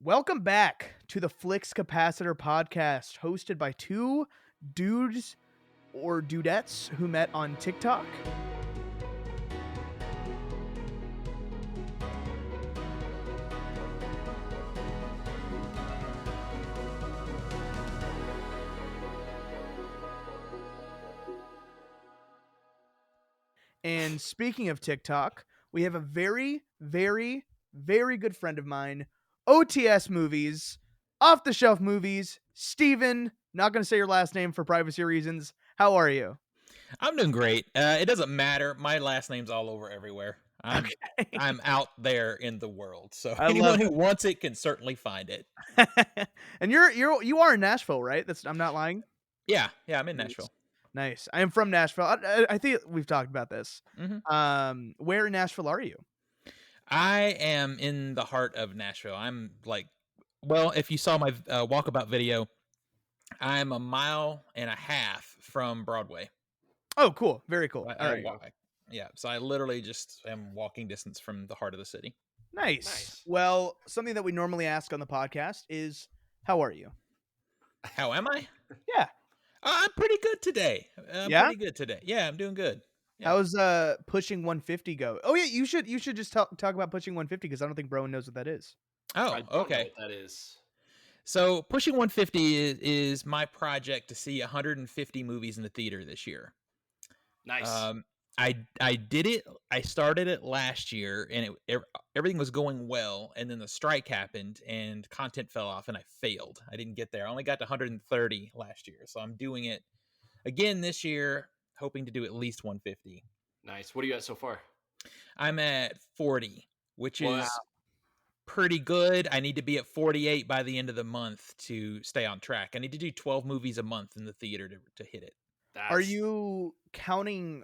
Welcome back to the Flix Capacitor podcast, hosted by two dudes or dudettes who met on TikTok. And speaking of TikTok, we have a very, very, very good friend of mine, OTSMOVIES, Off the Shelf Movies, Steven. Not going to say your last name for privacy reasons. How are you? I'm doing great. It doesn't matter. My last name's all over everywhere. I'm out there in the world, so anyone who wants it can certainly find it. And you are in Nashville, right? I'm not lying. Yeah, I'm in Nashville. Nice. I am from Nashville. I think we've talked about this. Mm-hmm. Where in Nashville are you? I am in the heart of Nashville. I'm if you saw my walkabout video, I'm 1.5 miles from Broadway. Oh, cool. Very cool. So I literally just am walking distance from the heart of the city. Nice. Well, something that we normally ask on the podcast is, how are you? How am I? Yeah. I'm pretty good today. Pretty good today. Yeah, I'm doing good. Yeah. How's Pushing 150 go? Oh yeah, you should just talk about Pushing 150 because I don't think Broen knows what that is. Oh, I don't okay. know what that is. So Pushing 150 is my project to see 150 movies in the theater this year. Nice. I did it. I started it last year, and everything was going well, and then the strike happened, and content fell off, and I failed. I didn't get there. I only got to 130 last year, so I'm doing it again this year, hoping to do at least 150. Nice. What are you at so far? I'm at 40, which is pretty good. I need to be at 48 by the end of the month to stay on track. I need to do 12 movies a month in the theater to hit it. Are you counting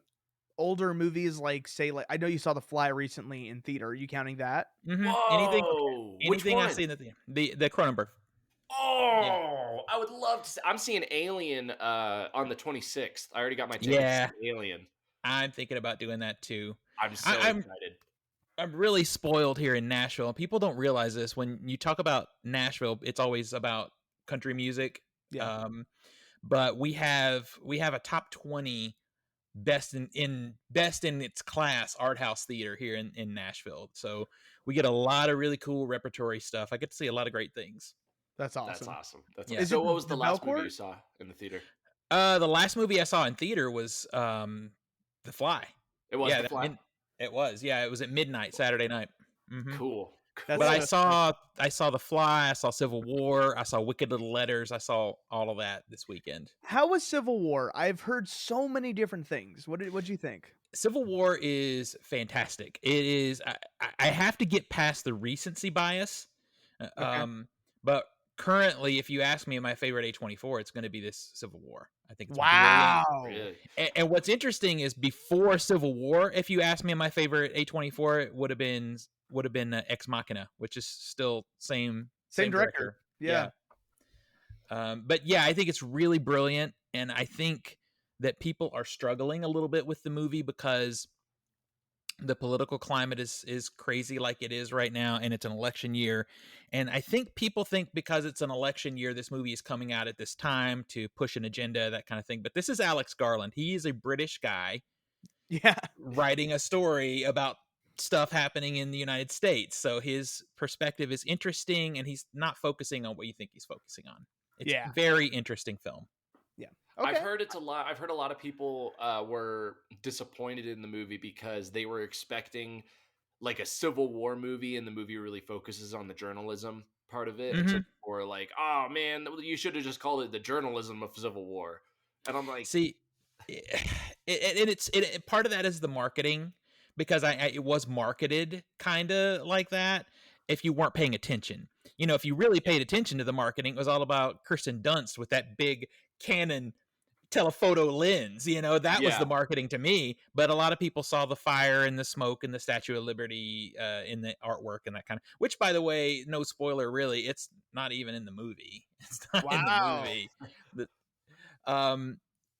older movies like I know you saw The Fly recently in theater? Are you counting that? Mm-hmm. Whoa! Anything I see in the theater? The Cronenberg. Oh, I would love to. I'm seeing Alien on the 26th. I already got my tickets. Yeah, to Alien. I'm thinking about doing that too. I'm so excited. I'm really spoiled here in Nashville. People don't realize this. When you talk about Nashville, it's always about country music. Yeah. But we have a top 20 best in its class art house theater here in Nashville. So we get a lot of really cool repertory stuff. I get to see a lot of great things. That's awesome. That's awesome. Yeah. So what was the last movie you saw in the theater? The last movie I saw in theater was The Fly. It was The Fly? It was. Yeah, it was at midnight Saturday night. Mm-hmm. Cool. But I saw The Fly, I saw Civil War, I saw Wicked Little Letters, I saw all of that this weekend. How was Civil War? I've heard so many different things. What'd you think? Civil War is fantastic. It is. I have to get past the recency bias. Okay. But currently, if you ask me my favorite A24, it's going to be this Civil War. I think it's brilliant. And what's interesting is before Civil War, if you ask me my favorite A24, it would have been Ex Machina, which is still same director. Yeah. But yeah, I think it's really brilliant, and I think that people are struggling a little bit with the movie because the political climate is crazy like it is right now, and it's an election year. And I think people think because it's an election year, this movie is coming out at this time to push an agenda, that kind of thing. But this is Alex Garland. He is a British guy, writing a story about stuff happening in the United States. So his perspective is interesting, and he's not focusing on what you think he's focusing on. It's a very interesting film. Yeah. Okay. I've heard a lot of people were disappointed in the movie because they were expecting like a Civil War movie, and the movie really focuses on the journalism part of it. Mm-hmm. Or like, oh man, you should have just called it the journalism of Civil War. And I'm like, see, part of that is the marketing, because it was marketed kind of like that. If you weren't paying attention, if you really paid attention to the marketing, it was all about Kirsten Dunst with that big Canon telephoto lens. That was the marketing to me. But a lot of people saw the fire and the smoke and the Statue of Liberty in the artwork and that kind of. Which, by the way, no spoiler, really, it's not even in the movie. It's not in the movie.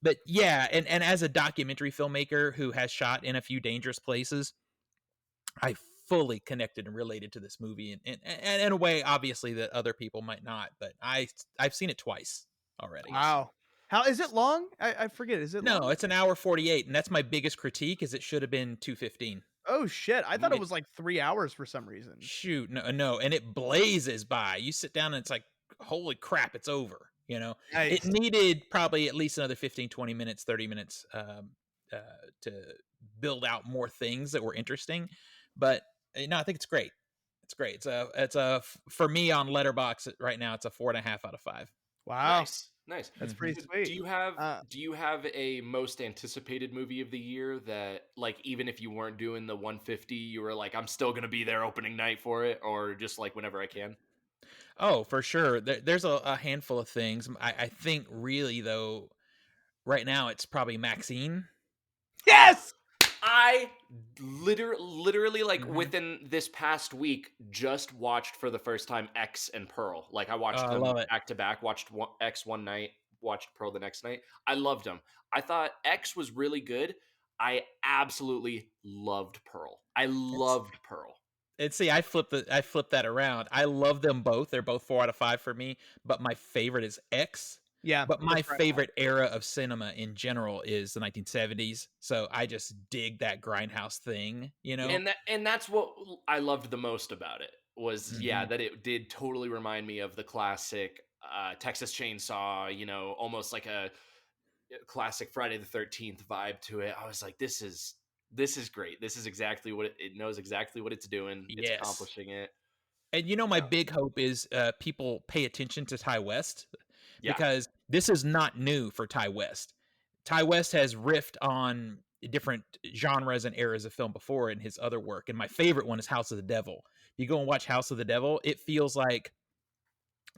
But yeah, and as a documentary filmmaker who has shot in a few dangerous places, I fully connected and related to this movie, and in a way, obviously, that other people might not. But I've seen it twice already. Wow. How is it long? I forget. Is it No, long? it's an hour 48, and that's my biggest critique. Is it should have been 2:15. Oh shit! I thought it It was like 3 hours for some reason. shoot no, and it blazes by. You sit down and it's like, holy crap, it's over. It Nice. needed probably at least another 15, 20 minutes, 30 minutes to build out more things that were interesting. But no, I think it's great. It's great. For me on Letterboxd right now, it's a 4.5 out of 5. Wow. Nice. That's Mhm. pretty sweet. Do you have a most anticipated movie of the year that, like, even if you weren't doing the 150, you were like, I'm still gonna be there opening night for it, or just like whenever I can? Oh, for sure. There's a handful of things. I think really though, right now it's probably Maxine. Yes. I literally like Mhm. within this past week just watched for the first time X and Pearl. Like I watched I them love it. back to back. Watched X one night, watched Pearl the next night. I loved them. I thought X was really good. I absolutely loved Pearl. I loved Pearl. And see, I flipped that around. I love them both. They're both 4 out of 5 for me. But my favorite is X. Yeah. But my that's right. favorite era of cinema in general is the 1970s. So I just dig that grindhouse thing. And that's what I loved the most about it was Mhm. that it did totally remind me of the classic Texas Chainsaw, almost like a classic Friday the 13th vibe to it. I was like, this is great. This is exactly what it knows exactly what it's doing. It's Yes. accomplishing it. And my Yeah. big hope is people pay attention to Ty West, Yeah. because this is not new for Ty West. Ty West has riffed on different genres and eras of film before in his other work, and my favorite one is House of the Devil. You go and watch House of the Devil, it feels like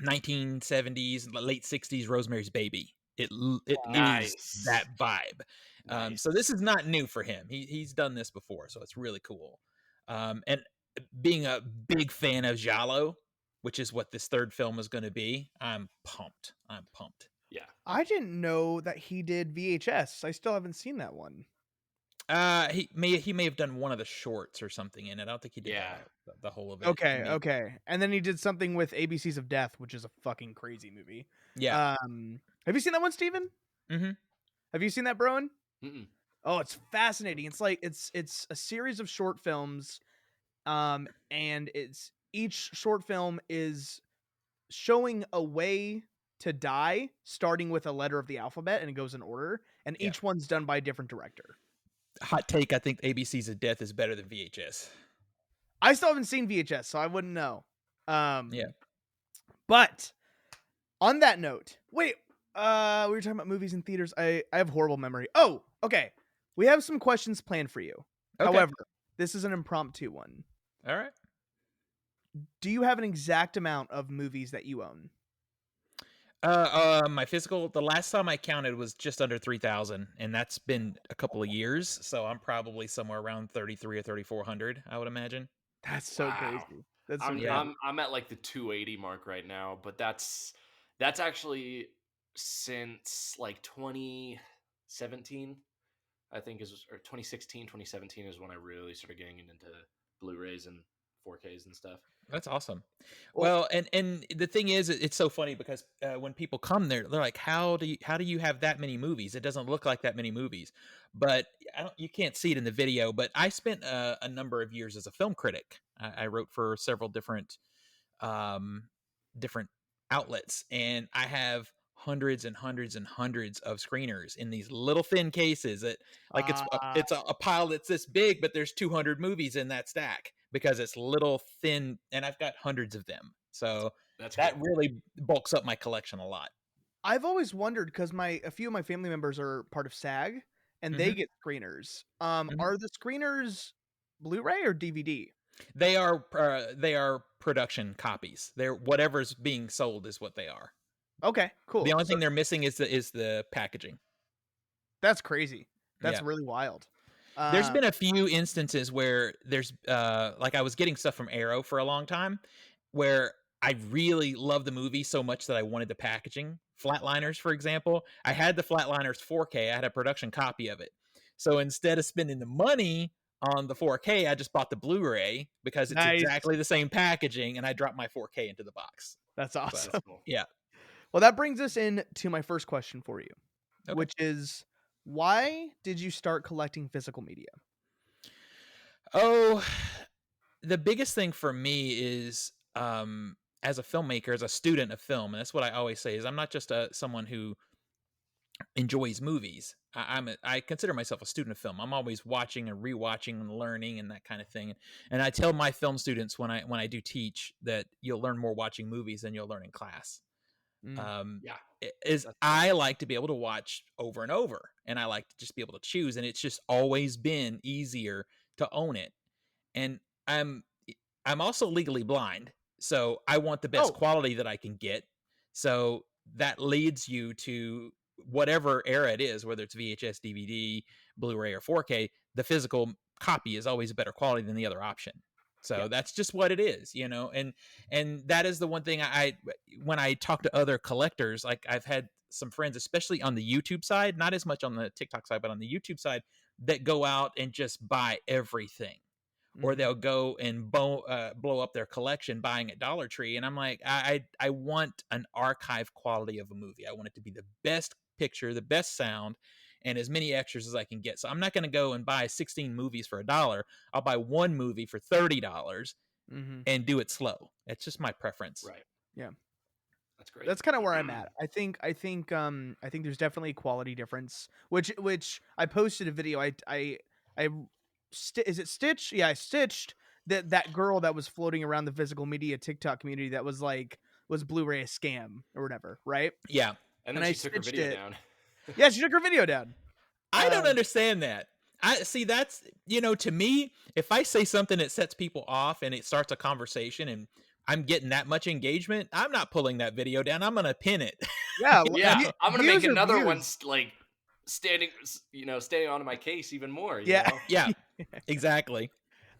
1970s, late 60s Rosemary's Baby. It is Nice. that vibe. Nice. So this is not new for him. He's done this before, so it's really cool. And being a big fan of Giallo, which is what this third film is going to be, I'm pumped. Yeah. I didn't know that he did VHS. I still haven't seen that one. He may have done one of the shorts or something in it. I don't think he did the whole of it. Okay, okay. And then he did something with ABCs of Death, which is a fucking crazy movie. Yeah. Have you seen that one, Steven? Mm-hmm. Have you seen that, Broen? Mm-mm. Oh, it's fascinating. It's like it's a series of short films, and each short film is showing a way to die, starting with a letter of the alphabet, and it goes in order. And Yeah. each one's done by a different director. Hot take: I think ABCs of Death is better than VHS. I still haven't seen VHS, so I wouldn't know. Yeah. But on that note, wait, we were talking about movies in theaters. I have horrible memory. Oh, okay. We have some questions planned for you. Okay. However, this is an impromptu one. All right. Do you have an exact amount of movies that you own? My physical, the last time I counted was just under 3,000, and that's been a couple of years. So I'm probably somewhere around 33 or 3,400, I would imagine. That's so Wow. crazy. That's so I'm, crazy. I'm at like the 280 mark right now, but that's actually since like 2017, I think or 2016, 2017 is when I really started getting into Blu-rays and 4Ks and stuff. That's awesome. Well, and the thing is, it's so funny because when people come there, they're like, "How do you have that many movies? It doesn't look like that many movies." But you can't see it in the video. But I spent a number of years as a film critic. I wrote for several different outlets, and I have hundreds and hundreds and hundreds of screeners in these little thin cases that like it's a pile that's this big, but there's 200 movies in that stack because it's little thin, and I've got hundreds of them. So that really bulks up my collection a lot. I've always wondered because a few of my family members are part of SAG, and they get screeners. Are the screeners Blu-ray or DVD? They are production copies. They're whatever's being sold is what they are. Okay, cool. The only thing they're missing is the packaging. That's crazy. That's really wild. There's been a few instances where there's like I was getting stuff from Arrow for a long time where I really loved the movie so much that I wanted the packaging. Flatliners, for example, I had the Flatliners 4K. I had a production copy of it. So instead of spending the money on the 4K, I just bought the Blu-ray because it's Nice. exactly the same packaging, and I dropped my 4K into the box. That's awesome. That's cool. Yeah. Well, that brings us in to my first question for you, Okay. which is, why did you start collecting physical media? Oh, the biggest thing for me is as a filmmaker, as a student of film, and that's what I always say is I'm not just someone who enjoys movies. I consider myself a student of film. I'm always watching and rewatching and learning and that kind of thing. And I tell my film students when I do teach that you'll learn more watching movies than you'll learn in class. Yeah. Is That's I like to be able to watch over and over, and I like to just be able to choose, and it's just always been easier to own it. And I'm also legally blind, so I want the best Oh. quality that I can get. So that leads you to whatever era it is, whether it's VHS, DVD, Blu-ray, or 4K. The physical copy is always a better quality than the other option. So that's just what it is, you know. And that is the one thing I when I talk to other collectors, like I've had some friends, especially on the YouTube side, not as much on the TikTok side, but on the YouTube side, that go out and just buy everything. Or they'll go and blow up their collection buying at Dollar Tree. And I'm like, I want an archive quality of a movie. I want it to be the best picture, the best sound, and as many extras as I can get. So I'm not going to go and buy 16 movies for $1. I'll buy one movie for $30 and do it slow. That's just my preference. Right. Yeah. That's great. That's kind of where I'm at. I think there's definitely a quality difference. Which I posted a video. Is it Stitch? Yeah, I stitched that girl that was floating around the physical media TikTok community that was Blu-ray a scam or whatever, right? Yeah. And then I she took her stitched video it. down. Yeah, she took her video down. I don't understand that. I see that's, to me, if I say something that sets people off and it starts a conversation and I'm getting that much engagement, I'm not pulling that video down. I'm going to pin it. Yeah, Yeah, I'm gonna make views are another one views. standing onto my case even more. You Yeah. know? Yeah, exactly.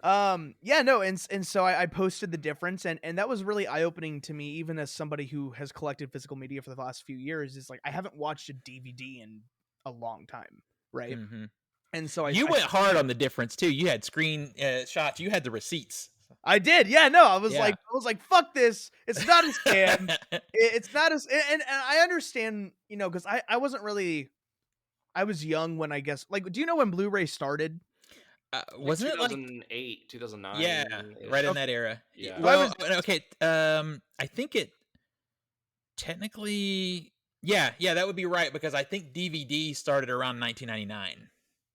Yeah, no, and so I posted the difference, and that was really eye-opening to me, even as somebody who has collected physical media for the last few years. Is like, I haven't watched a DVD in a long time, right? Mm-hmm. And so you went hard on the difference too. You had screen shots. You had the receipts. I did. Yeah, no, I was Yeah. like, fuck this. It's not a scam. It's not as, and I understand, because I wasn't really, I was young when, I guess, do you know when Blu-ray started? Wasn't it like 2008, 2009? Yeah, right in that era. Yeah. Well, okay. I think it technically, yeah, that would be right because I think DVD started around 1999.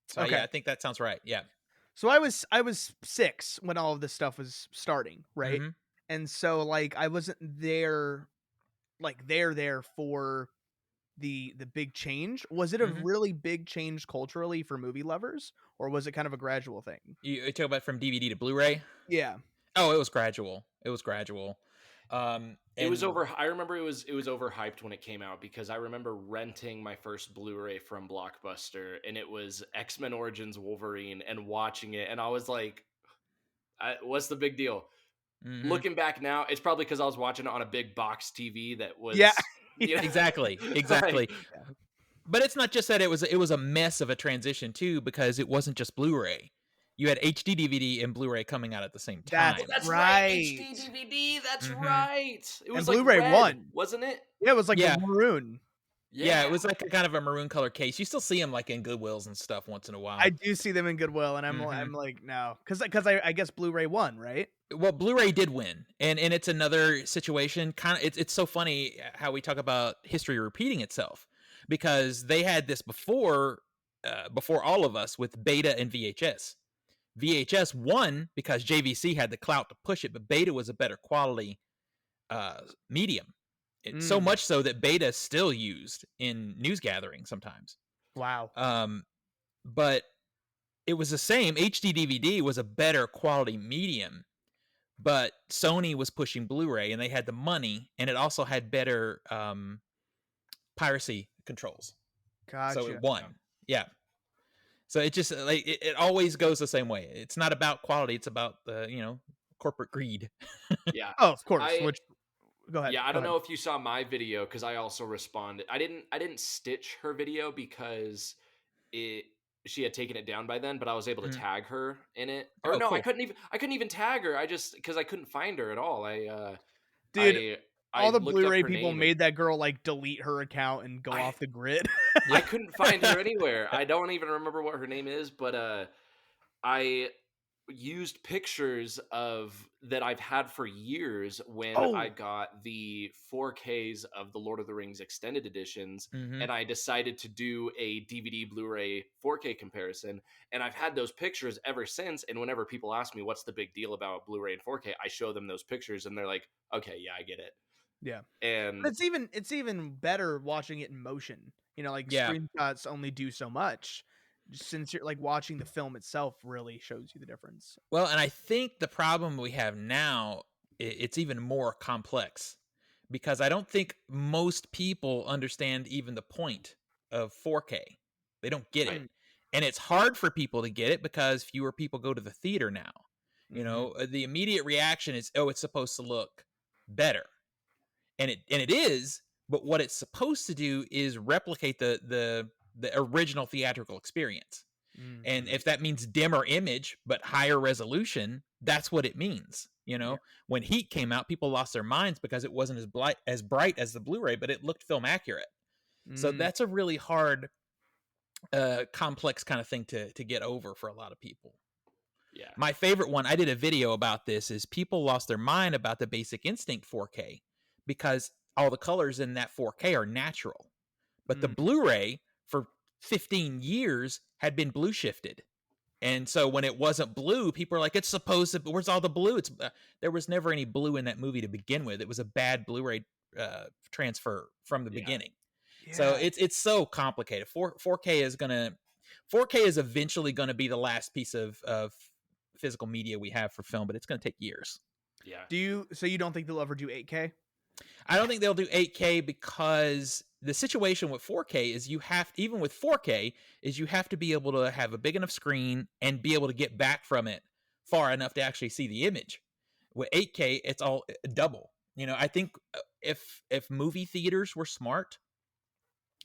So Okay. yeah, I think that sounds right. Yeah. So I was 6 when all of this stuff was starting, right? Mhm. And so I wasn't there, there for the big change. Was it a Mhm. really big change culturally for movie lovers, or was it kind of a gradual thing? You talk about from DVD to Blu-ray? Yeah. Oh, it was gradual. It was gradual. It was and- over. I remember it was overhyped when it came out because I remember renting my first Blu-ray from Blockbuster, and it was X-Men Origins Wolverine, and watching it, and I was like, "What's the big deal?" Mhm. Looking back now, it's probably because I was watching it on a big box TV that was Yeah. Exactly. But it's not just that it was a mess of a transition too, because it wasn't just Blu-ray. You had HD DVD and Blu-ray coming out at the same time. That's right. right. HD DVD. That's Mhm. right. It was And like Blu-ray red, won. wasn't it? Yeah, it was like Yeah. maroon. Yeah, it was like a kind of a maroon color case. You still see them like in Goodwills and stuff once in a while. I do see them in Goodwill, and I'm Mhm. like, no, because I guess Blu-ray won, right? Well, Blu-ray did win, and it's another situation. Kind of, it's so funny how we talk about history repeating itself, because they had this before all of us with Beta and VHS. VHS won because JVC had the clout to push it, but Beta was a better quality medium. So much so that Beta is still used in news gathering sometimes. Wow. But it was the same. HD DVD was a better quality medium, but Sony was pushing Blu-ray, and they had the money, and it also had better piracy controls. Gotcha. So it won. Yeah. So it just it always goes the same way. It's not about quality; it's about the corporate greed. Yeah. Oh, of course. Go ahead. Yeah, I don't know if you saw my video because I also responded. I didn't stitch her video because she had taken it down by then, but I was able to Mhm. tag her in it. Or Oh, no, I cool. couldn't even tag her. I just because I couldn't find her at all. Dude, I all the looked up Blu-ray her people name and made that girl like delete her account and go I off the grid. I Yeah. couldn't find her anywhere. I don't even remember what her name is, but I used pictures of that I've had for years when I Oh, got the 4Ks of the Lord of the Rings extended editions, Mhm. and I decided to do a DVD Blu-ray 4K comparison, and I've had those pictures ever since. And whenever people ask me what's the big deal about Blu-ray and 4K, I show them those pictures and they're like, okay, yeah, I get it. yeah. But And it's even better watching it in motion. Like Yeah. screenshots only do so much. Since you're like watching the film itself really shows you the difference. Well, and I think the problem we have now, it's even more complex because I don't think most people understand even the point of 4K. They don't get it. right, Mm, And it's hard for people to get it because fewer people go to the theater now. mhm, The immediate reaction is, "Oh, it's supposed to look better." And it is, but what it's supposed to do is replicate the original theatrical experience. And mhm. if that means dimmer image but higher resolution, that's what it means. Yeah. When Heat came out, people lost their minds because it wasn't as bright as the Blu-ray, but it looked film accurate. So Mm, that's a really hard, complex kind of thing to get over for a lot of people. yeah, My favorite one, I did a video about this, is people lost their mind about the Basic Instinct 4K because all the colors in that 4K are natural. But the mm, Blu-ray for 15 years had been blue shifted. And so when it wasn't blue, people are like, it's supposed to, where's all the blue? There was never any blue in that movie to begin with. It was a bad Blu-ray transfer from the yeah. beginning. So yeah. it's so complicated. 4K is gonna 4K is eventually gonna be the last piece of physical media we have for film, but it's gonna take years. Yeah. So you don't think they'll ever do 8K? I don't think they'll do 8K because the situation with 4K is even with 4K, is you have to be able to have a big enough screen and be able to get back from it far enough to actually see the image. With 8K, it's all double. I think if movie theaters were smart,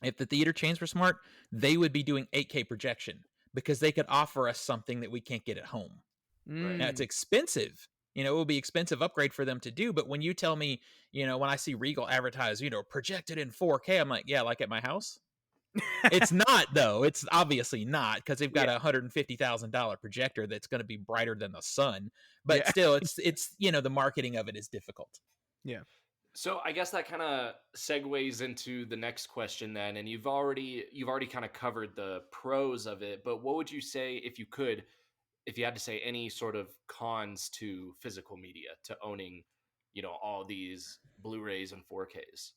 if the theater chains were smart, they would be doing 8K projection because they could offer us something that we can't get at home. Right. Now it's Mm. expensive. It will be expensive upgrade for them to do. But when you tell me, when I see Regal advertise, projected in 4K, I'm like, yeah, like at my house. It's not though. It's obviously not because they've got Yeah. a $150,000 projector that's going to be brighter than the sun. But Yeah. still, it's the marketing of it is difficult. Yeah. So I guess that kind of segues into the next question then, and you've already kind of covered the pros of it, but what would you say if you had to say any sort of cons to physical media, to owning, all these Blu-rays and 4Ks?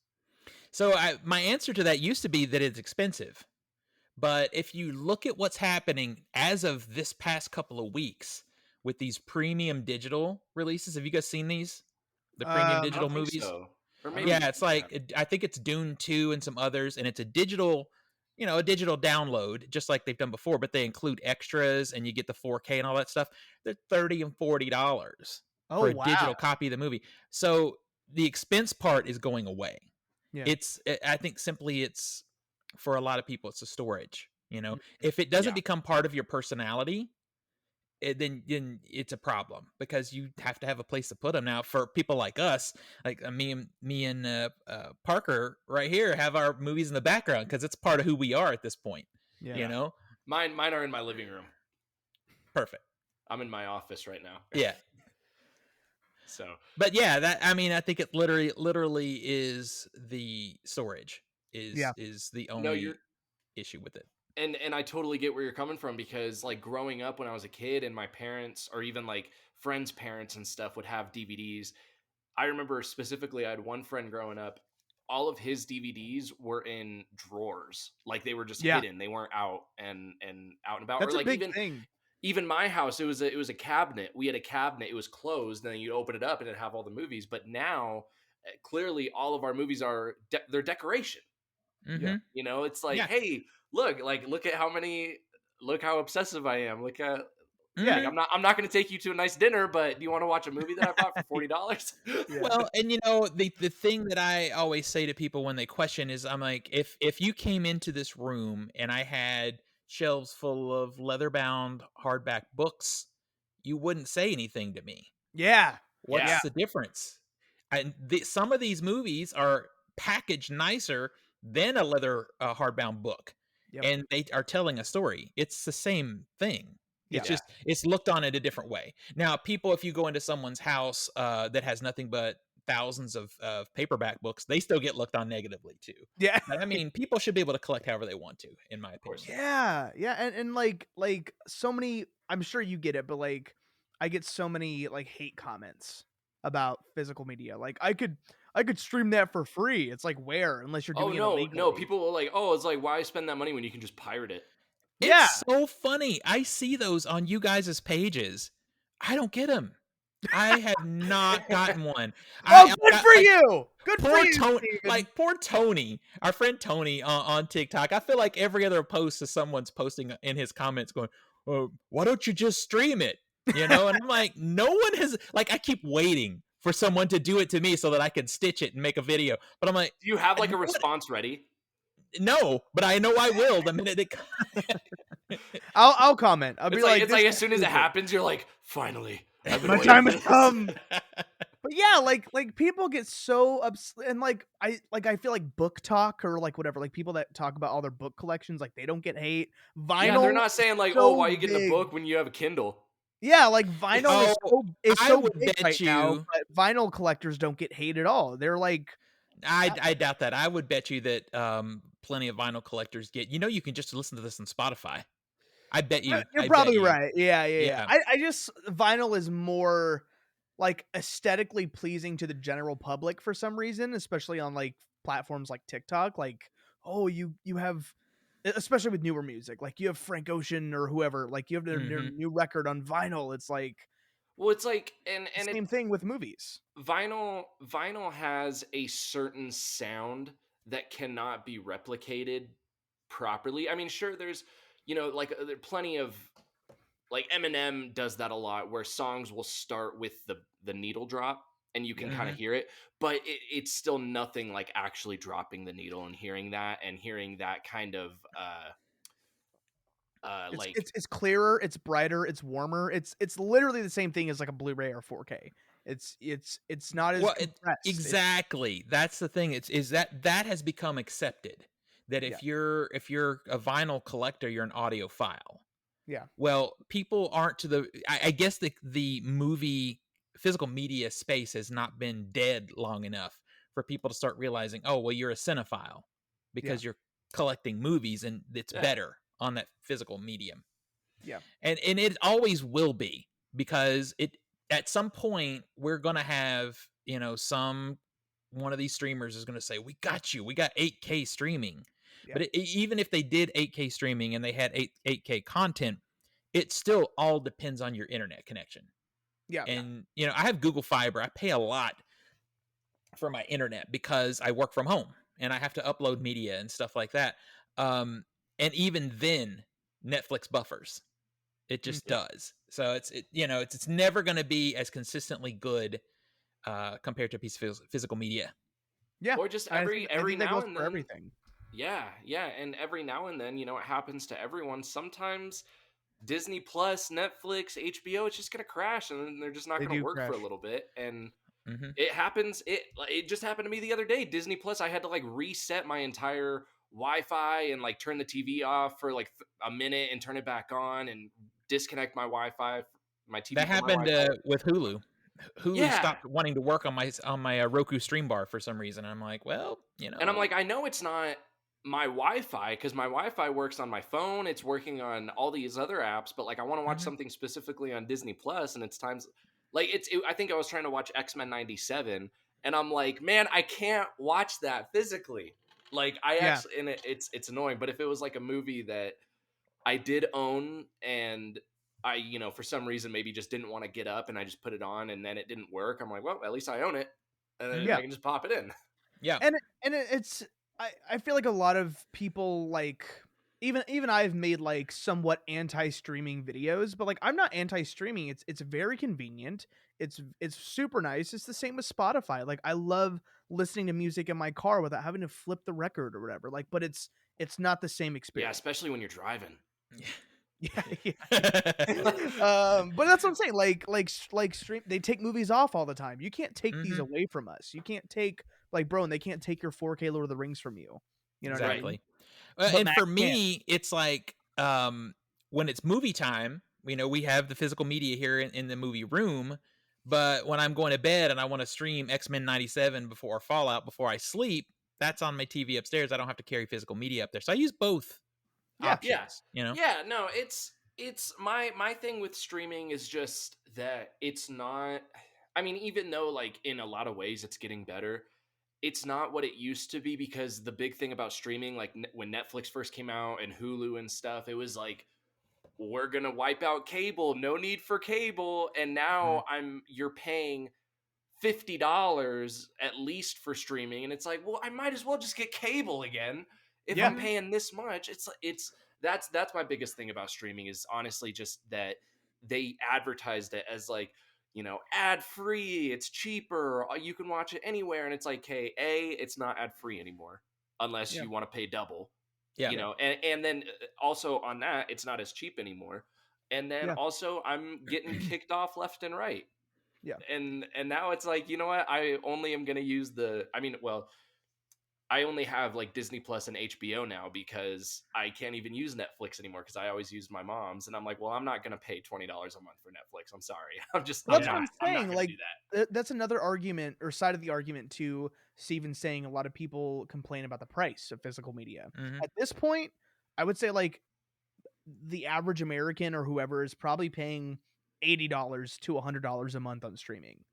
So my answer to that used to be that it's expensive. But if you look at what's happening as of this past couple of weeks with these premium digital releases, have you guys seen these? The premium I digital don't think movies? so. Or I don't. Yeah, maybe it's yeah. like I think it's Dune 2 and some others, and it's a digital download, just like they've done before, but they include extras and you get the 4K and all that stuff. They're $30 and $40 Oh for a wow. digital copy of the movie. So the expense part is going away. Yeah. I think simply it's for a lot of people it's the storage. Mm. If it doesn't Yeah. become part of your personality, then it's a problem because you have to have a place to put them. Now, for people like us, like me and Parker right here have our movies in the background because it's part of who we are at this point. Yeah. You know, Mine are in my living room. perfect. I'm in my office right now. Yeah, So, but yeah, I think it literally is the storage Yeah. is the no, only you're issue with it. and I totally get where you're coming from because like growing up when I was a kid and my parents or even like friends' parents and stuff would have DVDs. I remember specifically I had one friend growing up, all of his DVDs were in drawers. Like they were just Yeah. hidden. They weren't out and out and about. That's Or a like big thing. even my house, it was a cabinet. We had a cabinet. It was closed, and then you open it up and it'd have all the movies. But now, clearly, all of our movies are they're decoration. Yeah. Mm-hmm. It's like, Yeah. hey, look at how many, look how obsessive I am. Look at, Yeah. like, I'm not going to take you to a nice dinner, but do you want to watch a movie that I bought for $40? Yeah. Well, and the thing that I always say to people when they question is, I'm like, if you came into this room and I had shelves full of leather-bound hardback books, you wouldn't say anything to me. Yeah. What's Yeah. the difference? And some of these movies are packaged nicer than a leather hardbound book, Yep. and they are telling a story. It's the same thing. It's Yeah. just it's looked on in a different way. Now, people, if you go into someone's house that has nothing but thousands of paperback books, they still get looked on negatively too. Yeah. But I mean, people should be able to collect however they want to, in my opinion. Yeah. Yeah. And like so many, I'm sure you get it, but like I get so many like hate comments about physical media. Like I could stream that for free. It's like where? Unless you're Oh doing it no, illegally. no. People will like, oh, it's like, why spend that money when you can just pirate it? Yeah. It's so funny. I see those on you guys' pages. I don't get them. I have not gotten one. Oh, I've good got, for like, you. Good for poor you, Tony, Steven. like poor Tony, our friend Tony on TikTok. I feel like every other post is someone's posting in his comments going, "Oh, why don't you just stream it?" You know, and I'm like, no one has. Like, I keep waiting for someone to do it to me so that I can stitch it and make a video. But I'm like, Do you have like a no one- response ready? no, but I know I will the minute it. I'll comment. I'll be It's like, it's this like is as soon as it stupid. happens, you're like, finally, I've been My waiting time for has this. come. But yeah, like people get so and like I feel like book talk or like whatever, like people that talk about all their book collections, like they don't get hate. Vinyl, Yeah, they're not saying like, so oh, why are you getting a big. book when you have a Kindle? Yeah, like vinyl is Oh, I so would big bet right now, you- but vinyl collectors don't get hate at all. They're like, I doubt that. I would bet you that plenty of vinyl collectors get. You know, you can just listen to this on Spotify. I bet you. you're I bet probably you. right. Yeah. Yeah. I just vinyl is more like aesthetically pleasing to the general public for some reason, especially on like platforms like TikTok. Like, oh, you have, especially with newer music, like you have Frank Ocean or whoever, like you have their new record on vinyl. It's like Well, it's like, and the it same thing with movies. vinyl has a certain sound that cannot be replicated properly. I mean, sure, there's like there are plenty of like Eminem does that a lot, where songs will start with the needle drop and you can kind of hear it, but it's still nothing like actually dropping the needle and hearing that kind of like It's clearer, it's brighter, it's warmer. It's literally the same thing as like a Blu-ray or 4K. It's not as compressed. Exactly. That's the thing. Is that has become accepted. That if you're a vinyl collector, you're an audiophile. Yeah. Well, people aren't to the. I guess the movie physical media space has not been dead long enough for people to start realizing, oh, well, you're a cinephile because you're collecting movies and it's better on that physical medium. Yeah. And it always will be, because it at some point we're going to have, one of these streamers is going to say, we got 8K streaming. Yeah. But even if they did 8K streaming and they had 8K content, it still all depends on your internet connection. Yeah. And, I have Google Fiber. I pay a lot for my internet because I work from home and I have to upload media and stuff like that. And even then, Netflix buffers. It just does. So it's never going to be as consistently good compared to a piece of physical media. Yeah. Or just every now and then. Everything. Yeah. And every now and then, it happens to everyone. Sometimes Disney Plus, Netflix, HBO, it's just going to crash and then they're just not going to work for a little bit. And it happens. It just happened to me the other day. Disney Plus, I had to like reset my entire Wi-Fi and like turn the TV off for like a minute and turn it back on and disconnect my Wi-Fi, my TV. That happened with Hulu. Hulu stopped wanting to work on my Roku stream bar for some reason. I'm like, well, And I'm like, I know it's not my Wi-Fi because my Wi-Fi works on my phone. It's working on all these other apps, but like I want to watch something specifically on Disney Plus, and it's times like I think I was trying to watch X-Men 97, and I'm like, man, I can't watch that physically. Like actually, and it's annoying. But if it was like a movie that I did own and I, for some reason maybe just didn't want to get up and I just put it on and then it didn't work, I'm like, well, at least I own it and then I can just pop it in. Yeah. And it's I feel like a lot of people like even I've made like somewhat anti-streaming videos, but like I'm not anti-streaming. It's very convenient. It's super nice. It's the same with Spotify. Like I love listening to music in my car without having to flip the record or whatever. Like, but it's not the same experience. Yeah, especially when you're driving. Yeah, but that's what I'm saying. Like stream, they take movies off all the time. You can't take these Mhm. away from us. You can't take like, bro, and they can't take your 4K Lord of the Rings from you. You know what I mean? Exactly. But And Mac for can't. me, it's like when it's movie time, we have the physical media here in the movie room. But when I'm going to bed and I want to stream X-Men 97 before Fallout before I sleep, that's on my TV upstairs. I don't have to carry physical media up there. So I use both Yeah. Yeah. options, you know? Yeah, no, it's my thing with streaming is just that it's not, I mean, even though like in a lot of ways it's getting better, it's not what it used to be, because the big thing about streaming, like when Netflix first came out and Hulu and stuff, it was like, we're going to wipe out cable, no need for cable, and now you're paying $50 at least for streaming, and it's like, well, I might as well just get cable again if Yeah. I'm paying this much. It's that's my biggest thing about streaming, is honestly just that they advertised it as like, ad free, it's cheaper, you can watch it anywhere, and it's like, hey, it's not ad free anymore unless Yeah. you want to pay double. Yeah. And then also on that, it's not as cheap anymore, and then Yeah. also I'm getting kicked off left and right. Yeah. And now it's like, you know what? I only am going to use I only have like Disney Plus and HBO now, because I can't even use Netflix anymore, because I always used my mom's, and I'm like, well, I'm not going to pay $20 a month for Netflix. I'm sorry. Well, that's Yeah. what I'm I'm not saying. going to Like, do that. that's another argument or side of the argument to Steven saying a lot of people complain about the price of physical media. Mhm. At this point, I would say like the average American or whoever is probably paying $80 to $100 a month on streaming.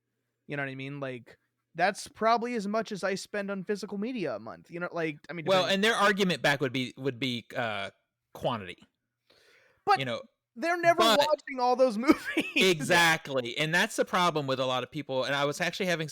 You know what I mean? Like, that's probably as much as I spend on physical media a month. You know, like, I mean, Well, depending- and their argument back would be quantity. but You know, they're never but- watching all those movies. exactly. And that's the problem with a lot of people. And I was actually having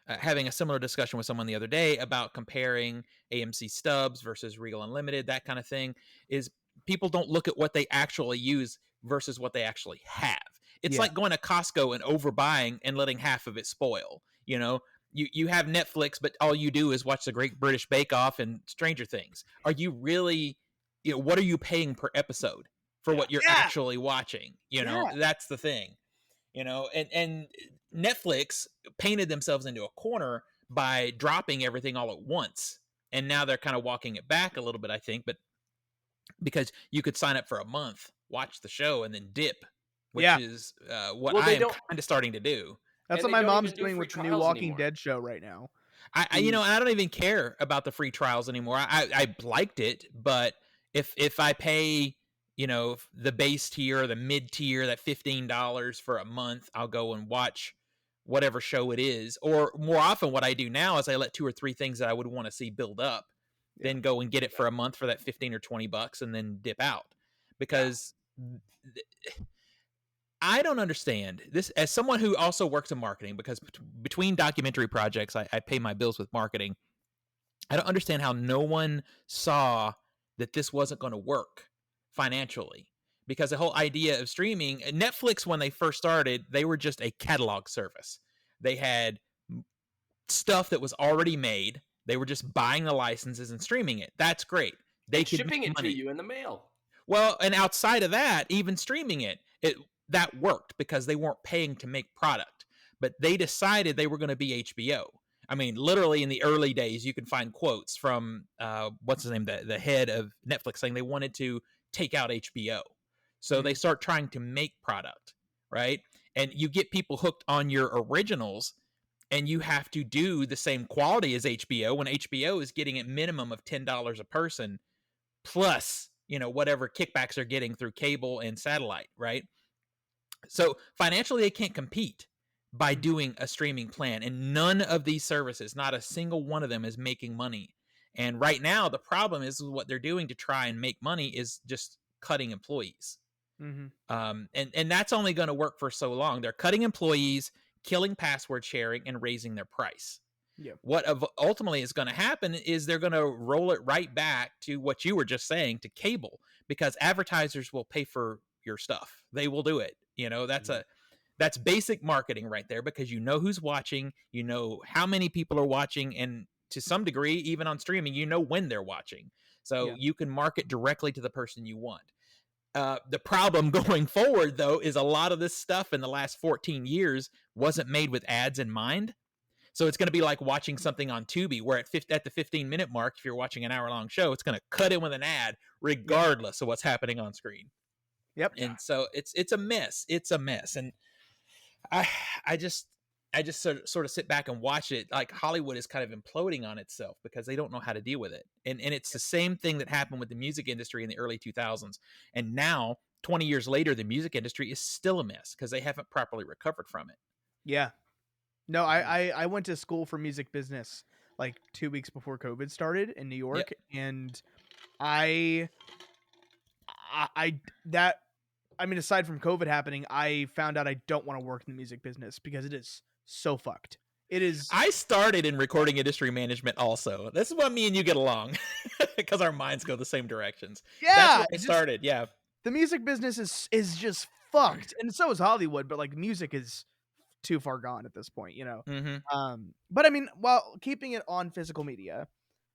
having a similar discussion with someone the other day about comparing AMC stubs versus Regal Unlimited, that kind of thing. Is people don't look at what they actually use versus what they actually have. It's Yeah. like going to Costco and overbuying and letting half of it spoil. You have Netflix, but all you do is watch the Great British Bake Off and Stranger Things. Are you really, what are you paying per episode for what you're Yeah. actually watching? That's the thing. And Netflix painted themselves into a corner by dropping everything all at once. And now they're kind of walking it back a little bit, I think, but because you could sign up for a month, watch the show, and then dip, which Yeah. is what Well, I they am don't- kind of starting to do. That's And what they my don't mom's even do doing free with the new trials Walking anymore. Dead show right now. And I don't even care about the free trials anymore. I liked it, but if I pay, the base tier or the mid tier, that $15 for a month, I'll go and watch whatever show it is. Or more often, what I do now is I let 2 or 3 things that I would want to see build up, then go and get it for a month for that $15 or $20, and then dip out. Because I don't understand this as someone who also works in marketing, because between documentary projects, I pay my bills with marketing. I don't understand how no one saw that this wasn't going to work financially, because the whole idea of streaming, Netflix, when they first started, they were just a catalog service. They had stuff that was already made. They were just buying the licenses and streaming it. That's great. They could shipping make it money to you in the mail. Well, and outside of that, even streaming that worked because they weren't paying to make product. But they decided they were going to be HBO. I mean, literally in the early days, you can find quotes from what's his name, the head of Netflix, saying they wanted to take out HBO. So they start trying to make product, right? And you get people hooked on your originals, and you have to do the same quality as HBO when HBO is getting a minimum of $10 a person, plus whatever kickbacks they're getting through cable and satellite, right? So financially, they can't compete by doing a streaming plan, and none of these services, not a single one of them, is making money. And right now, the problem is what they're doing to try and make money is just cutting employees. And that's only going to work for so long. They're cutting employees, killing password sharing, and raising their price. Yeah. What ultimately is going to happen is they're going to roll it right back to what you were just saying, to cable, because advertisers will pay for your stuff. They will do it. That's basic marketing right there, because you know who's watching, you know how many people are watching, and to some degree, even on streaming, you know when they're watching. So you can market directly to the person you want. The problem going forward, though, is a lot of this stuff in the last 14 years wasn't made with ads in mind. So it's going to be like watching something on Tubi, where at the 15-minute mark, if you're watching an hour-long show, it's going to cut in with an ad, regardless of what's happening on screen. Yep. And so it's a mess. It's a mess. And I just sort of sit back and watch it. Like Hollywood is kind of imploding on itself because they don't know how to deal with it. And it's the same thing that happened with the music industry in the early 2000s. And now, 20 years later, the music industry is still a mess because they haven't properly recovered from it. Yeah. No, I went to school for music business like 2 weeks before COVID started in New York, and I mean, aside from COVID happening, I found out I don't want to work in the music business because it is so fucked. It is. I started in recording industry management also. This is why me and you get along, because our minds go the same directions. Yeah, that's where I started. Yeah, the music business is just fucked, and so is Hollywood. But like, music is too far gone at this point, you know. But I mean, while keeping it on physical media,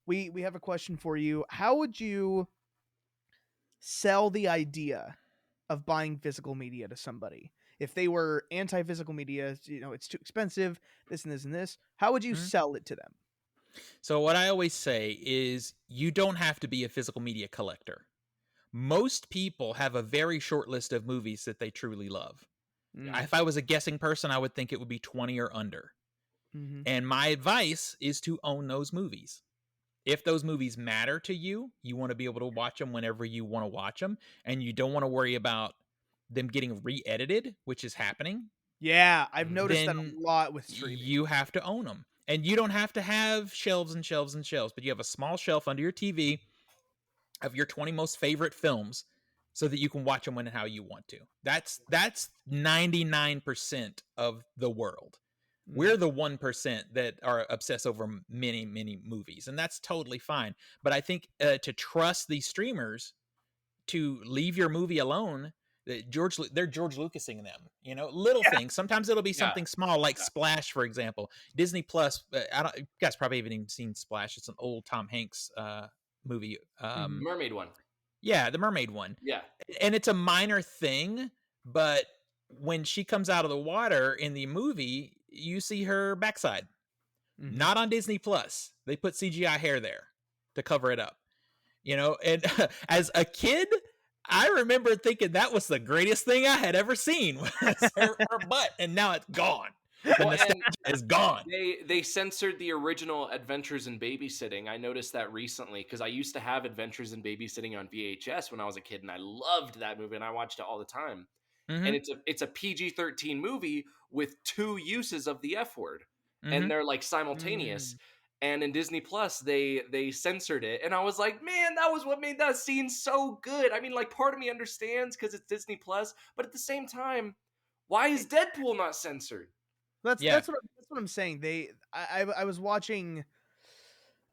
we have a question for you. How would you sell the idea of buying physical media to somebody if they were anti-physical media? You know, it's too expensive, this and this and this. How would you sell it to them? So what I always say is, you don't have to be a physical media collector. Most people have a very short list of movies that they truly love. If I was a guessing person, I would think it would be 20 or under. And my advice is to own those movies. If those movies matter to you, you want to be able to watch them whenever you want to watch them, and you don't want to worry about them getting re-edited, which is happening. Yeah, I've noticed that a lot with streaming. You have to own them. And you don't have to have shelves and shelves and shelves, but you have a small shelf under your TV of your 20 most favorite films so that you can watch them when and how you want to. That's 99% of the world. We're the 1% that are obsessed over many, many movies, and that's totally fine. But I think to trust these streamers to leave your movie alone, they're George Lucasing them, you know, little things. Sometimes it'll be something small, like Splash, for example. Disney Plus. You guys probably haven't even seen Splash. It's an old Tom Hanks movie. Mermaid one. Yeah, the mermaid one. Yeah. And it's a minor thing, but when she comes out of the water in the movie, you see her backside. Not on Disney Plus. They put CGI hair there to cover it up. You know, and as a kid, I remember thinking that was the greatest thing I had ever seen, was her butt, and now it's gone. The nostalgia is gone. They censored the original Adventures in Babysitting. I noticed that recently because I used to have Adventures in Babysitting on VHS when I was a kid, and I loved that movie, and I watched it all the time. And it's a PG-13 movie with 2 uses of the F word, and they're like simultaneous. And in Disney Plus, they censored it, and I was like, man, that was what made that scene so good. I mean, like, part of me understands because it's Disney Plus, but at the same time, why is Deadpool not censored? That's what I'm saying. I was watching.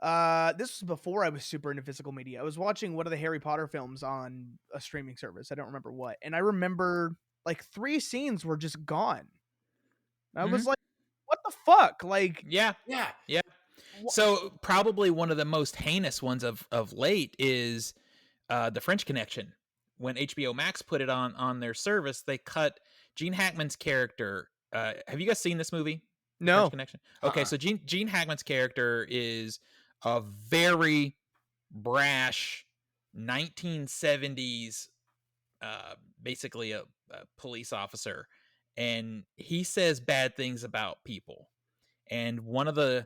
This was before I was super into physical media. I was watching one of the Harry Potter films on a streaming service. I don't remember what, and I remember like 3 scenes were just gone. I was like, "What the fuck?" Like, yeah. So probably one of the most heinous ones of late is the French Connection. When HBO Max put it on their service, they cut Gene Hackman's character. Have you guys seen this movie? No. French Connection. Okay, so Gene Hackman's character is a very brash 1970s, basically a police officer, and he says bad things about people. And one of the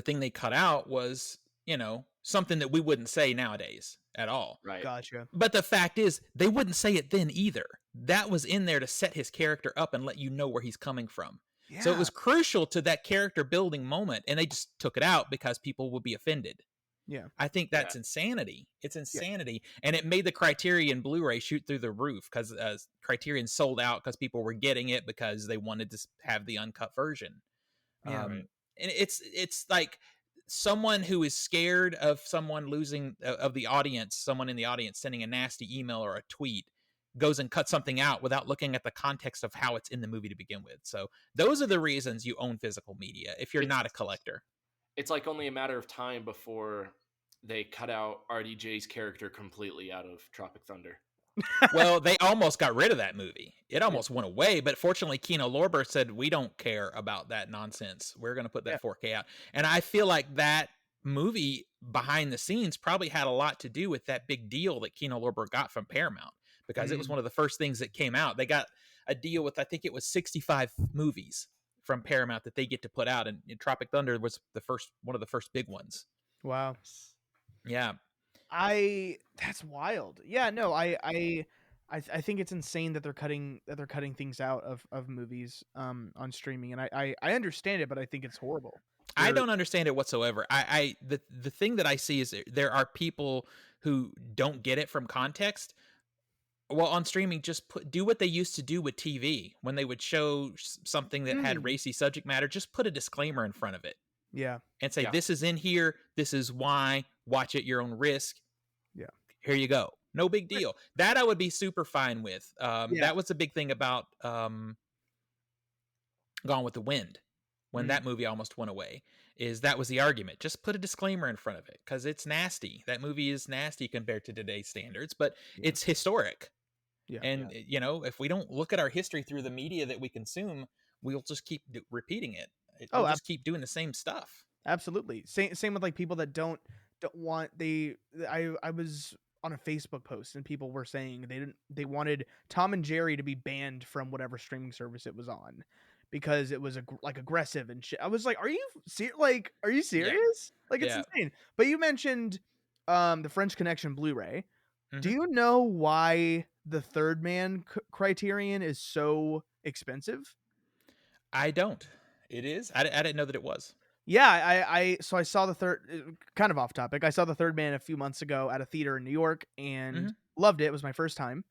thing they cut out was, you know, something that we wouldn't say nowadays at all. Right. Gotcha. But the fact is, they wouldn't say it then either. That was in there to set his character up and let you know where he's coming from. Yeah. So it was crucial to that character building moment, and they just took it out because people would be offended. Yeah. I think that's insanity. It's insanity. Yeah. And it made the Criterion Blu-ray shoot through the roof because Criterion sold out because people were getting it because they wanted to have the uncut version. Yeah. And it's like someone who is scared of someone losing of the audience, someone in the audience sending a nasty email or a tweet, goes and cuts something out without looking at the context of how it's in the movie to begin with. So those are the reasons you own physical media if you're not a collector. It's like only a matter of time before they cut out RDJ's character completely out of Tropic Thunder. Well, they almost got rid of that movie. It almost went away, but fortunately, Kino Lorber said, "We don't care about that nonsense. We're going to put Yeah. that 4K out." And I feel like that movie behind the scenes probably had a lot to do with that big deal that Kino Lorber got from Paramount, because it was one of the first things that came out. They got a deal with, I think it was 65 movies from Paramount that they get to put out, and Tropic Thunder was one of the first big ones. Wow. Yeah. That's wild. Yeah, no, I think it's insane that they're cutting things out of movies on streaming, and I understand it, but I think it's horrible. I don't understand it whatsoever. The thing that I see is there are people who don't get it from context. Well, on streaming, just do what they used to do with TV when they would show something that had racy subject matter. Just put a disclaimer in front of it. Yeah. And say, this is in here. This is why. Watch at your own risk. Yeah. Here you go. No big deal. That I would be super fine with. That was the big thing about Gone with the Wind, when that movie almost went away, is that was the argument. Just put a disclaimer in front of it, because it's nasty. That movie is nasty compared to today's standards, but it's historic. Yeah. And, if we don't look at our history through the media that we consume, we'll just keep repeating it. We'll just keep doing the same stuff. Absolutely. Same with like people that don't want I was on a Facebook post and people were saying they wanted Tom and Jerry to be banned from whatever streaming service it was on because it was like aggressive and shit. I was like, are you serious? Like it's insane. But you mentioned the French Connection Blu-ray. Do you know why the Third Man Criterion is so expensive? I don't. It is? I didn't know that it was. Yeah, so I saw the third, kind of off topic. I saw the Third Man a few months ago at a theater in New York and loved it. It was my first time.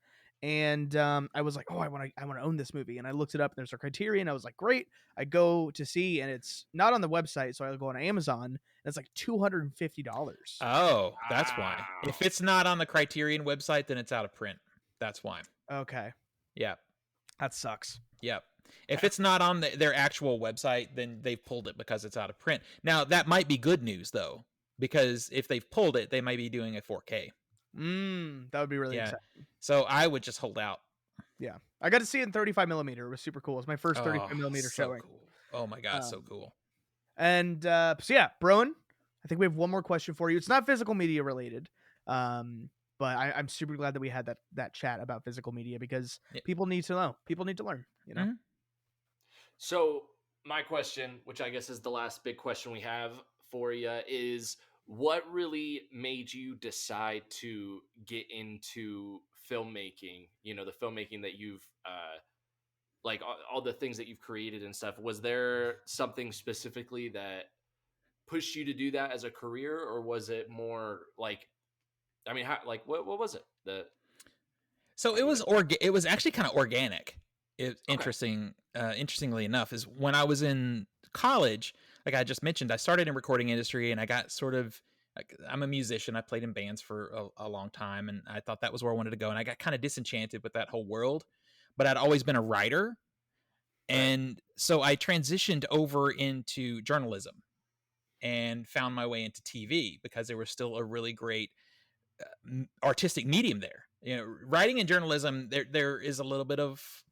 And I was like, oh, I want to own this movie. And I looked it up and there's a Criterion. I was like, great. I go to see and it's not on the website. So I go on Amazon and it's like $250. Oh, that's why. If it's not on the Criterion website, then it's out of print. That's why. Okay. Yeah. That sucks. Yep. If it's not on their actual website, then they've pulled it because it's out of print. Now, that might be good news, though, because if they've pulled it, they might be doing a 4K. That would be really exciting. So I would just hold out. Yeah. I got to see it in 35 millimeter. It was super cool. It was my first 35 millimeter showing. Cool. Oh my God, so cool. And so yeah, Broen, I think we have one more question for you. It's not physical media related. But I'm super glad that we had that chat about physical media because people need to know. People need to learn, So my question, which I guess is the last big question we have for you, is what really made you decide to get into filmmaking? The filmmaking that you've like all the things that you've created and stuff. Was there something specifically that pushed you to do that as a career, or was it more like, I mean, what was it? It was actually kind of organic. Interestingly enough, is when I was in college, like I just mentioned, I started in recording industry and I got sort of, I'm a musician. I played in bands for a long time and I thought that was where I wanted to go. And I got kind of disenchanted with that whole world, but I'd always been a writer. And so I transitioned over into journalism and found my way into TV because there was still a really great artistic medium there. Writing and journalism, there is a little bit of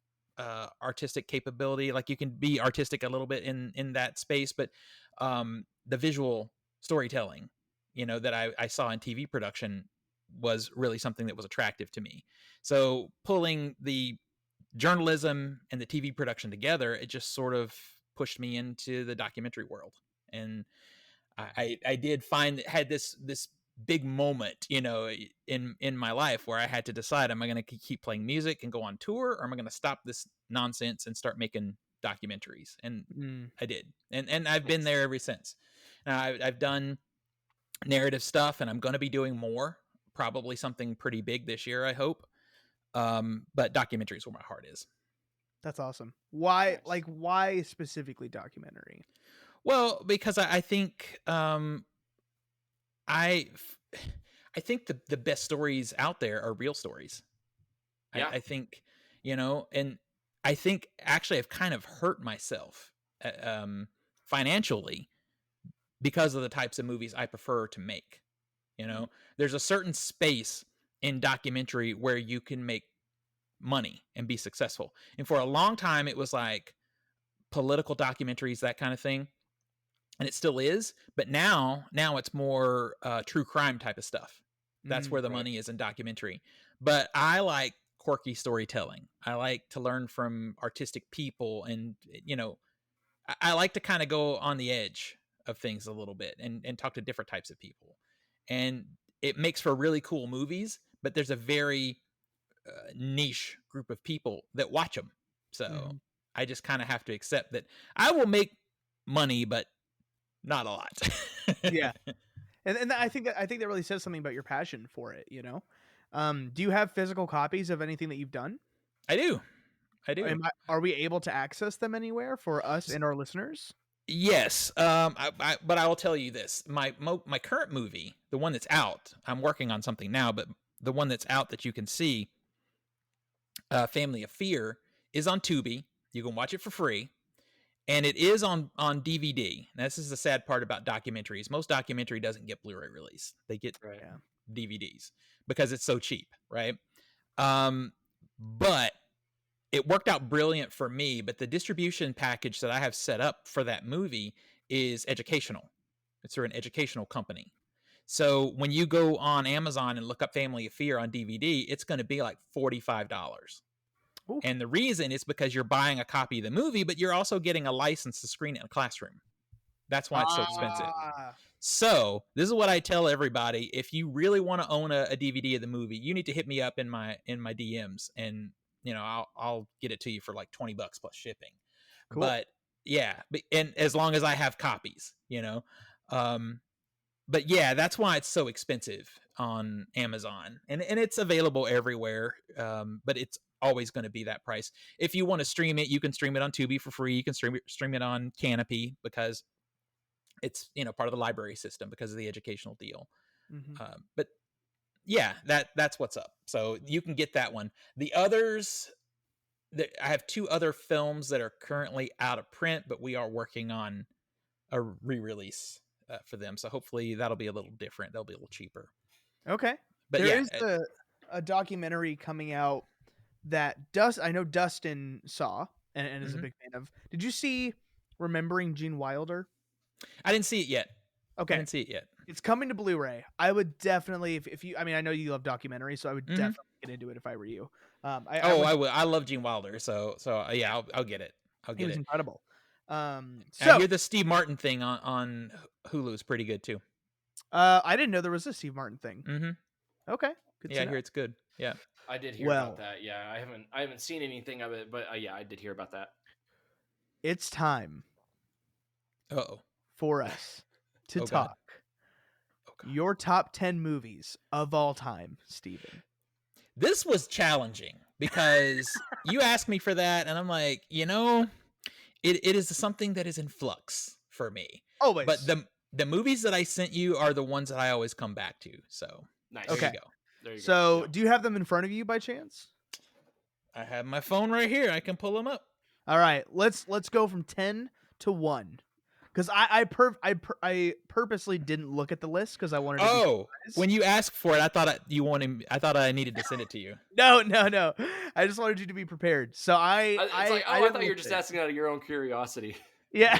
artistic capability. Like you can be artistic a little bit in that space, but the visual storytelling, that I saw in TV production was really something that was attractive to me. So pulling the journalism and the TV production together, it just sort of pushed me into the documentary world. And I did had this big moment, in my life where I had to decide, am I going to keep playing music and go on tour, or am I going to stop this nonsense and start making documentaries? And I did. And I've been there ever since. Now I've done narrative stuff and I'm going to be doing more, probably something pretty big this year, I hope. But documentary is where my heart is. That's awesome. Why specifically documentary? Well, because I think, I think the best stories out there are real stories. Yeah. I think, and I think actually I've kind of hurt myself financially because of the types of movies I prefer to make. There's a certain space in documentary where you can make money and be successful. And for a long time, it was like political documentaries, that kind of thing. And it still is, but now it's more true crime type of stuff. That's where the money is in documentary. But I like quirky storytelling. I like to learn from artistic people, and I like to kind of go on the edge of things a little bit and talk to different types of people. And it makes for really cool movies, but there's a very niche group of people that watch them. So I just kind of have to accept that I will make money, but not a lot. Yeah. And I think that really says something about your passion for it, you know? Do you have physical copies of anything that you've done? I do. Are we able to access them anywhere for us and our listeners? Yes. But I will tell you this. My current movie, the one that's out, I'm working on something now, but the one that's out that you can see, Family of Fear, is on Tubi. You can watch it for free. And it is on DVD. Now, this is the sad part about documentaries. Most documentary doesn't get Blu-ray release. They get DVDs because it's so cheap, right? But it worked out brilliant for me. But the distribution package that I have set up for that movie is educational. It's through an educational company. So when you go on Amazon and look up Family of Fear on DVD, it's going to be like $45. Ooh. And the reason is because you're buying a copy of the movie, but you're also getting a license to screen it in a classroom. That's why it's so expensive. So this is what I tell everybody. If you really want to own a DVD of the movie, you need to hit me up in my DMs, and I'll get it to you for like $20 plus shipping. Cool. But yeah, and as long as I have copies, but yeah, that's why it's so expensive on Amazon, and it's available everywhere. But it's always going to be that price. If you want to stream it, you can stream it on Tubi for free. You can stream it on Canopy because it's part of the library system because of the educational deal. But yeah, that's what's up. So you can get that one. The others, I have 2 other films that are currently out of print, but we are working on a re-release for them. So hopefully that'll be a little different. They'll be a little cheaper. Okay. But there is a documentary coming out that I know Dustin saw and is a big fan of. Did you see Remembering Gene Wilder? I didn't see it yet. Okay. I didn't see it yet. It's coming to Blu-ray. I would definitely, if you, I know you love documentaries, so I would definitely get into it if I were you. I would. I love Gene Wilder, so yeah, I'll get it. He was incredible. So I hear the Steve Martin thing on Hulu is pretty good too. I didn't know there was a Steve Martin thing. Okay. Good. Yeah, I hear it's good. Yeah, I did hear about that. Yeah, I haven't seen anything of it, but yeah, I did hear about that. It's time. For us to talk your top 10 movies of all time, Steven. This was challenging because you asked me for that, and I'm like, it is something that is in flux for me. Always. But the movies that I sent you are the ones that I always come back to. So nice. Okay. There you go. There you go. Yeah. Do you have them in front of you by chance? I have my phone right here. I can pull them up. All right. Let's go from 10 to 1. Because I purposely didn't look at the list because I wanted to. Oh, when you asked for it, I thought I needed to send it to you. No. I just wanted you to be prepared. So I thought you were just asking out of your own curiosity. Yeah,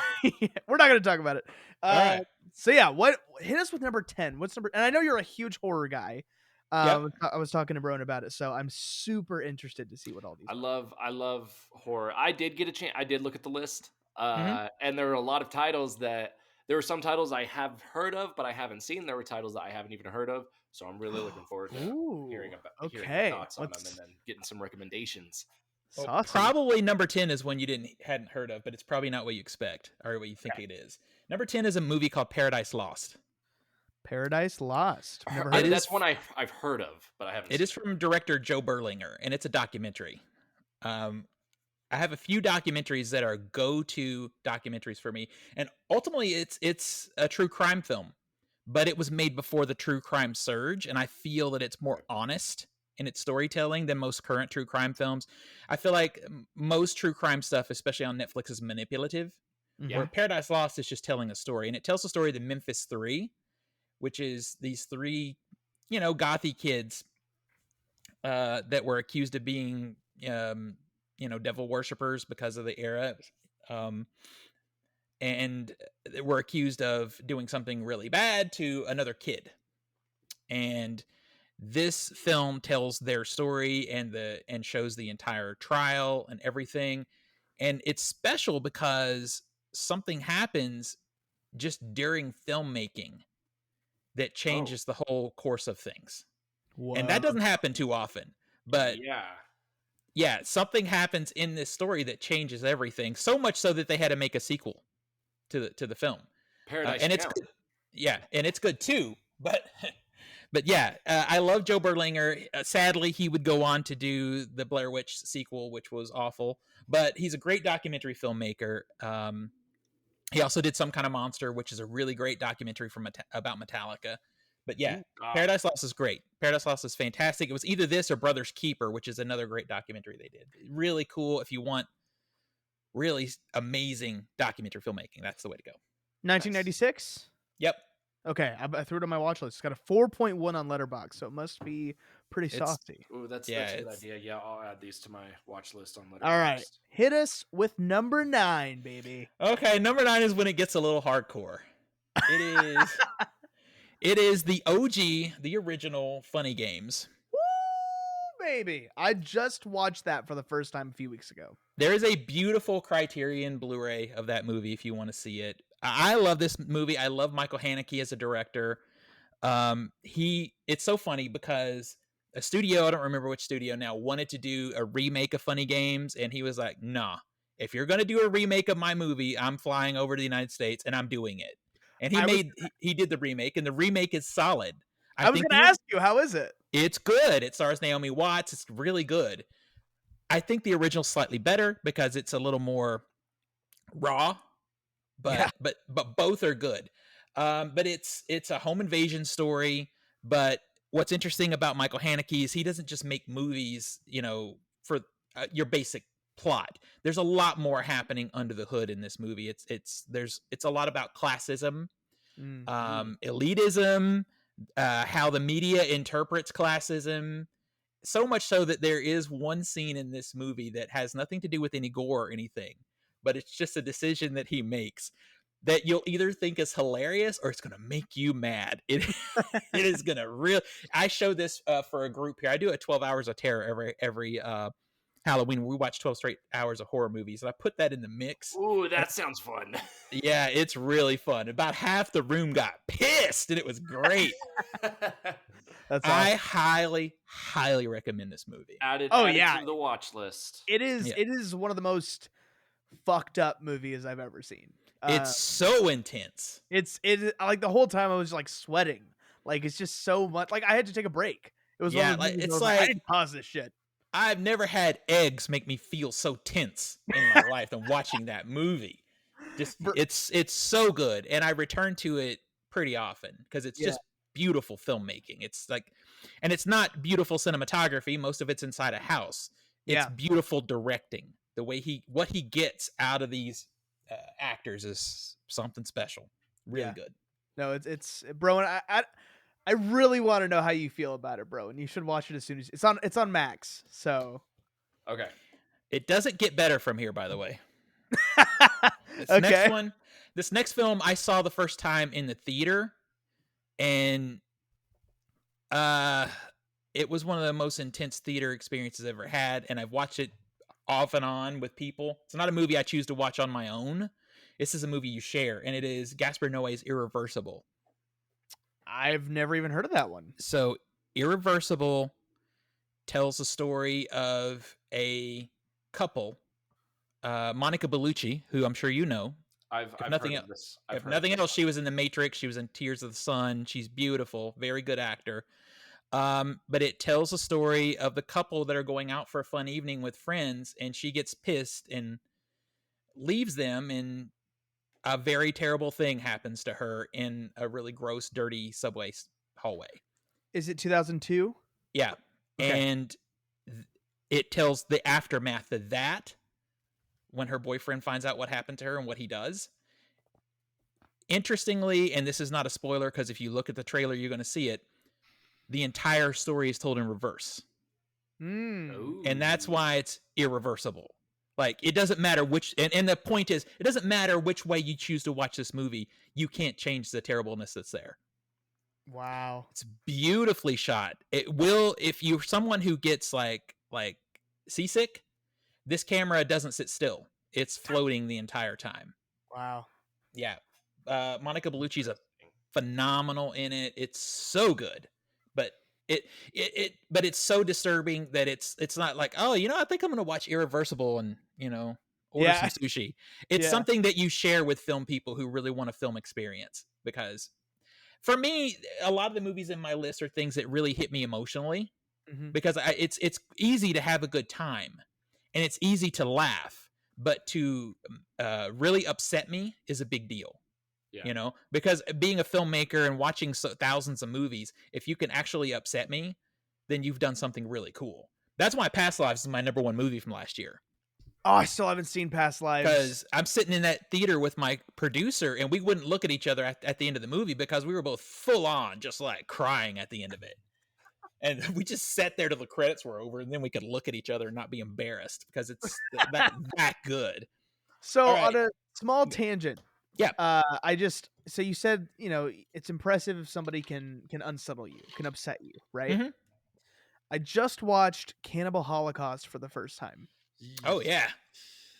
we're not going to talk about it. All right. So yeah, hit us with number 10? What's number? And I know you're a huge horror guy. I was talking to Broen about it, so I'm super interested to see what all these. I love horror. I did get a chance. I did look at the list. And there were a lot of titles there were some titles I have heard of, but I haven't seen. There were titles that I haven't even heard of. So I'm really looking forward to hearing your thoughts on them and then getting some recommendations. Well, awesome. Probably number 10 is one you hadn't heard of, but it's probably not what you expect or what you think it is. Number 10 is a movie called Paradise Lost. Paradise Lost. That's one I've heard of, but I haven't. It is from director Joe Berlinger, and it's a documentary. I have a few documentaries that are go-to documentaries for me, and ultimately it's a true crime film, but it was made before the true crime surge, and I feel that it's more honest in its storytelling than most current true crime films. I feel like most true crime stuff, especially on Netflix, is manipulative. Yeah. Where Paradise Lost is just telling a story, and it tells the story of the Memphis 3, which is these 3, gothy kids that were accused of being, devil worshippers because of the era. And were accused of doing something really bad to another kid. And this film tells their story and shows the entire trial and everything. And it's special because something happens just during filmmaking that changes the whole course of things. Whoa. And that doesn't happen too often. But yeah, something happens in this story that changes everything. So much so that they had to make a sequel to the film. Paradise and Jam. it's good. Yeah, and it's good too. But yeah, I love Joe Berlinger. Sadly, he would go on to do the Blair Witch sequel, which was awful. But he's a great documentary filmmaker. He also did Some Kind of Monster, which is a really great documentary about Metallica. But yeah, Paradise Lost is great. Paradise Lost is fantastic. It was either this or Brothers Keeper, which is another great documentary they did. Really cool if you want really amazing documentary filmmaking. That's the way to go. 1996? Yep. Okay, I threw it on my watch list. It's got a 4.1 on Letterboxd, so it must be pretty softy. Ooh, that's a good idea. Yeah, I'll add these to my watch list on Letterboxd. All right, hit us with number 9, baby. Okay, number 9 is when it gets a little hardcore. It is it is the OG, the original Funny Games. Woo, baby. I just watched that for the first time a few weeks ago. There is a beautiful Criterion Blu-ray of that movie if you want to see it. I love this movie. I love Michael Haneke as a director. It's so funny because a studio, I don't remember which studio now, wanted to do a remake of Funny Games, and he was like, nah, if you're going to do a remake of my movie, I'm flying over to the United States and I'm doing it. And he did the remake, and the remake is solid. I was going to ask you, how is it? It's good. It stars Naomi Watts. It's really good. I think the original's slightly better because it's a little more raw, but both are good. But it's a home invasion story. But what's interesting about Michael Haneke is he doesn't just make movies, for your basic plot. There's a lot more happening under the hood in this movie. It's a lot about classism, elitism, how the media interprets classism. So much so that there is one scene in this movie that has nothing to do with any gore or anything, but it's just a decision that he makes that you'll either think is hilarious or it's going to make you mad. It is going to I show this for a group here. I do a 12 Hours of Terror every Halloween. We watch 12 straight hours of horror movies, and I put that in the mix. Ooh, that sounds fun. Yeah, it's really fun. About half the room got pissed, and it was great. That's awesome. I highly, highly recommend this movie. Add it to the watch list. It is one of the most fucked up movies I've ever seen. It's so intense. It like the whole time I was like sweating. Like it's just so much. Like I had to take a break. It was one of those movies I didn't pause this shit. I've never had eggs make me feel so tense in my life than watching that movie. It's so good, and I return to it pretty often because it's just beautiful filmmaking. It's like, and it's not beautiful cinematography. Most of it's inside a house. It's beautiful directing. The way what he gets out of these actors is something special. Really good. No, it's bro, and I really want to know how you feel about it, bro. And you should watch it as soon as it's on Max. So okay, it doesn't get better from here, by the way. This next film I saw the first time in the theater, and it was one of the most intense theater experiences I've ever had, and I've watched it off and on with people. It's not a movie I choose to watch on my own. This is a movie you share, and it is Gaspar Noé's Irreversible. I've never even heard of that one. So Irreversible tells the story of a couple, Monica Bellucci, who I'm sure you know. I've heard of this. If nothing else, she was in The Matrix. She was in Tears of the Sun. She's beautiful, very good actor. But it tells a story of the couple that are going out for a fun evening with friends, and she gets pissed and leaves them, and a very terrible thing happens to her in a really gross, dirty subway hallway. Is it 2002? Yeah. Okay. And it tells the aftermath of that when her boyfriend finds out what happened to her and what he does. Interestingly, and this is not a spoiler because if you look at the trailer, you're going to see it, the entire story is told in reverse. And that's why it's irreversible. Like, it doesn't matter which, and the point is, it doesn't matter which way you choose to watch this movie. You can't change the terribleness that's there. Wow. It's beautifully shot. It will, if you're someone who gets like seasick, this camera doesn't sit still. It's floating the entire time. Wow. Yeah. Monica Bellucci's a phenomenal in it. It's so good. But but it's so disturbing that it's not like, oh, I think I'm gonna watch Irreversible and order some sushi. It's something that you share with film people who really want a film experience. Because for me, a lot of the movies in my list are things that really hit me emotionally. Because it's easy to have a good time and it's easy to laugh, but to really upset me is a big deal. Because being a filmmaker and watching thousands of movies, if you can actually upset me, then you've done something really cool. That's why Past Lives is my number one movie from last year. Oh, I still haven't seen Past Lives. Because I'm sitting in that theater with my producer and we wouldn't look at each other at the end of the movie because we were both full on just like crying at the end of it. And we just sat there till the credits were over and then we could look at each other and not be embarrassed because it's that good. So on a small tangent. Yeah. So you said, it's impressive if somebody can unsettle you, can upset you, right? Mm-hmm. I just watched Cannibal Holocaust for the first time. Oh, yeah.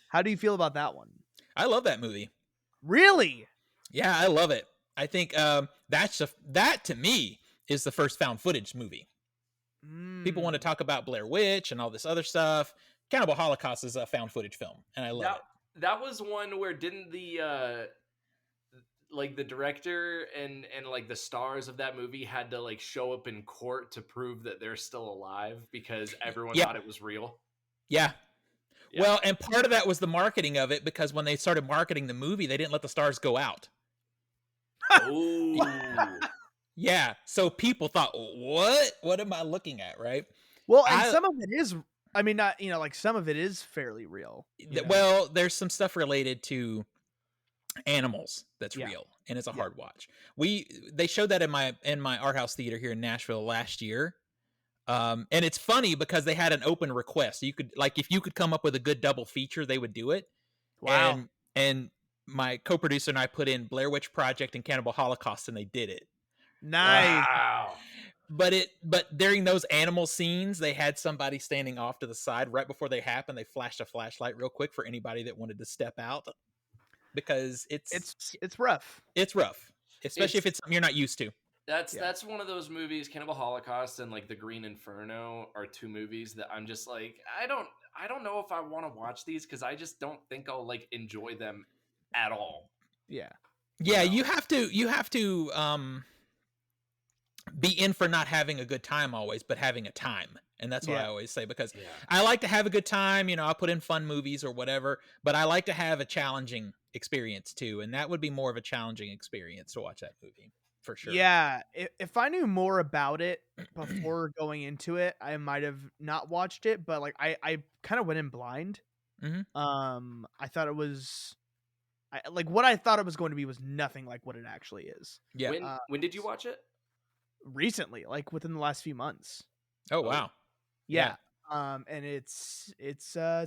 How do you feel about that one? I love that movie. Really? Yeah, I love it. I think that to me is the first found footage movie. People want to talk about Blair Witch and all this other stuff. Cannibal Holocaust is a found footage film, and I love it. That was one where didn't the the director and like the stars of that movie had to like show up in court to prove that they're still alive because everyone thought it was real. Yeah. Well, and part of that was the marketing of it, because when they started marketing the movie, they didn't let the stars go out. Oh. Yeah. So people thought, what am I looking at? Right. Well, and some of it is, I mean, not, some of it is fairly real. Well, there's some stuff related to animals that's real, and it's a hard watch. They showed that in my art house theater here in Nashville last year. And it's funny because they had an open request. You could, like, if you could come up with a good double feature, they would do it. Wow. And my co-producer and I put in Blair Witch Project and Cannibal Holocaust, and they did it. Nice. Wow. But during those animal scenes, they had somebody standing off to the side right before they happened. They flashed a flashlight real quick for anybody that wanted to step out, because it's rough. It's rough, especially if it's something you're not used to. That's one of those movies. Cannibal Holocaust and like The Green Inferno are two movies that I'm just like, I don't know if I want to watch these because I just don't think I'll like enjoy them at all. Yeah. You have to be in for not having a good time always, but having a time. And that's what I always say, because I like to have a good time. I'll put in fun movies or whatever, but I like to have a challenging experience too. And that would be more of a challenging experience to watch that movie. For sure. Yeah, if I knew more about it before going into it, I might have not watched it. But like, I kind of went in blind. Mm-hmm. I thought it was, what I thought it was going to be was nothing like what it actually is. Yeah. When did you watch it? Recently, like within the last few months. Oh wow. Yeah. And it's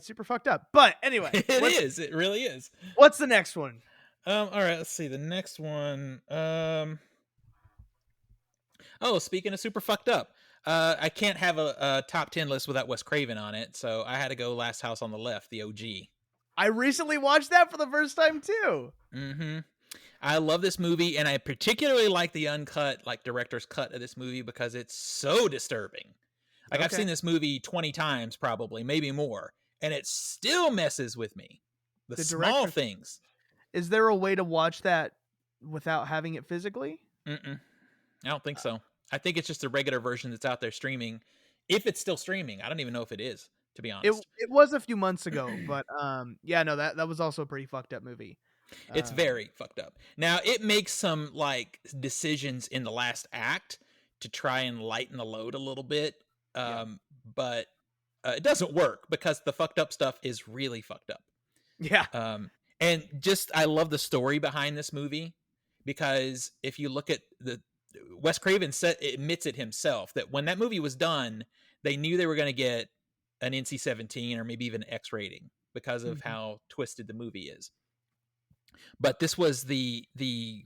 super fucked up. But anyway, it really is. What's the next one? All right, let's see. The next one. Oh, speaking of super fucked up, I can't have a top 10 list without Wes Craven on it, so I had to go Last House on the Left, the OG. I recently watched that for the first time too. Mm-hmm. I love this movie, and I particularly like the uncut, like director's cut of this movie, because it's so disturbing. Like I've seen this movie 20 times, probably, maybe more, and it still messes with me. The small things. Is there a way to watch that without having it physically? I don't think so. I think it's just a regular version that's out there streaming. If it's still streaming, I don't even know if it is, to be honest. It was a few months ago, but that was also a pretty fucked up movie. It's very fucked up. Now, it makes some like decisions in the last act to try and lighten the load a little bit, but it doesn't work because the fucked up stuff is really fucked up. Yeah. And just, I love the story behind this movie, because if you look at Wes Craven admits it himself that when that movie was done, they knew they were going to get an NC-17 or maybe even X rating because of Mhm. how twisted the movie is. But this was the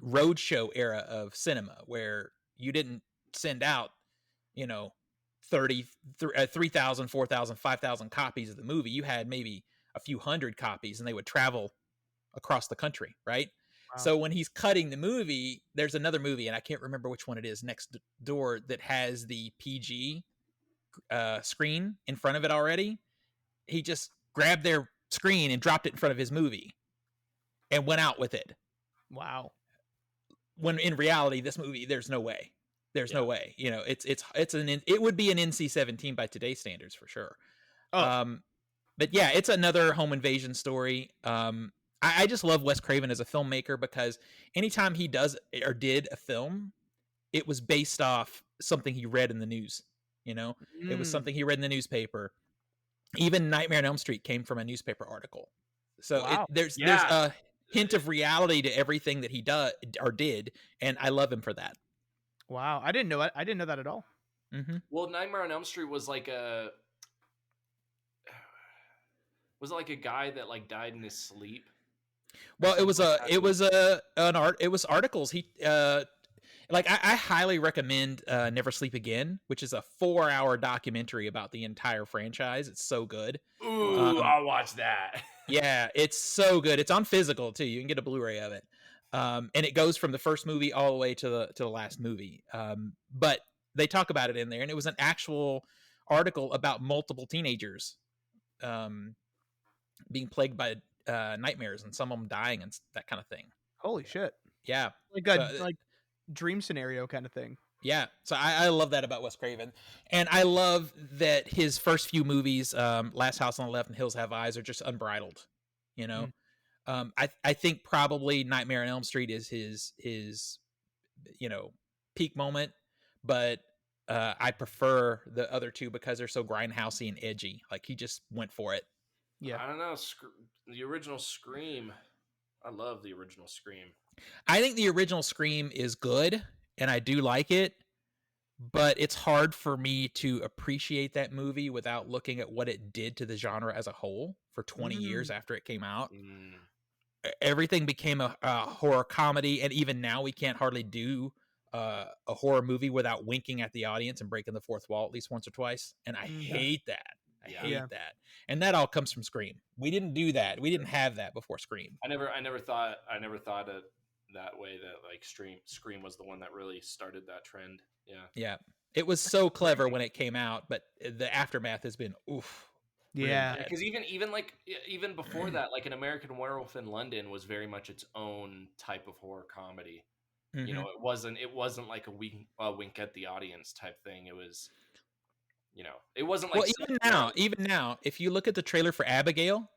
roadshow era of cinema where you didn't send out, 3,000, 4,000, 5,000 copies of the movie. You had maybe a few hundred copies, and they would travel across the country, right? Wow. So when he's cutting the movie, there's another movie, and I can't remember which one it is next door, that has the PG screen in front of it already. He just grabbed their screen and dropped it in front of his movie and went out with it. Wow. When in reality, this movie, there's no way. There's no way. It would be an NC-17 by today's standards for sure. Oh. But yeah, it's another home invasion story. I just love Wes Craven as a filmmaker because anytime he does or did a film, it was based off something he read in the news. It was something he read in the newspaper. Even Nightmare on Elm Street came from a newspaper article. So Wow. there's a hint of reality to everything that he does or did, and I love him for that. Wow. I didn't know it. I didn't know that at all. Mm-hmm. Well, Nightmare on Elm Street was like a guy that like died in his sleep? Well, it was articles. He I highly recommend Never Sleep Again, which is a 4-hour documentary about the entire franchise. It's so good. Ooh, I'll watch that. Yeah, it's so good. It's on physical too. You can get a Blu-ray of it. And it goes from the first movie all the way to the last movie. But they talk about it in there, and it was an actual article about multiple teenagers being plagued by nightmares, and some of them dying and that kind of thing. Holy shit. Yeah. Like a dream scenario kind of thing. Yeah. So I love that about Wes Craven. And I love that his first few movies, Last House on the Left and Hills Have Eyes, are just unbridled. I think probably Nightmare on Elm Street is his peak moment, but I prefer the other two because they're so grindhousey and edgy. Like, he just went for it. Yeah. I don't know. The original Scream. I love the original Scream. I think the original Scream is good, and I do like it, but it's hard for me to appreciate that movie without looking at what it did to the genre as a whole for 20 years after it came out. Everything became a horror comedy, and even now we can't hardly do a horror movie without winking at the audience and breaking the fourth wall at least once or twice, and I hate that. I hate that. And that all comes from Scream. We didn't do that. We didn't have that before Scream. I never thought it that way, that like Scream was the one that really started that trend. Yeah. It was so clever when it came out, but the aftermath has been oof. Yeah. Because even before that, like An American Werewolf in London was very much its own type of horror comedy. Mm-hmm. It wasn't like a wink at the audience type thing. It was, it wasn't like. Well, even now, if you look at the trailer for Abigail,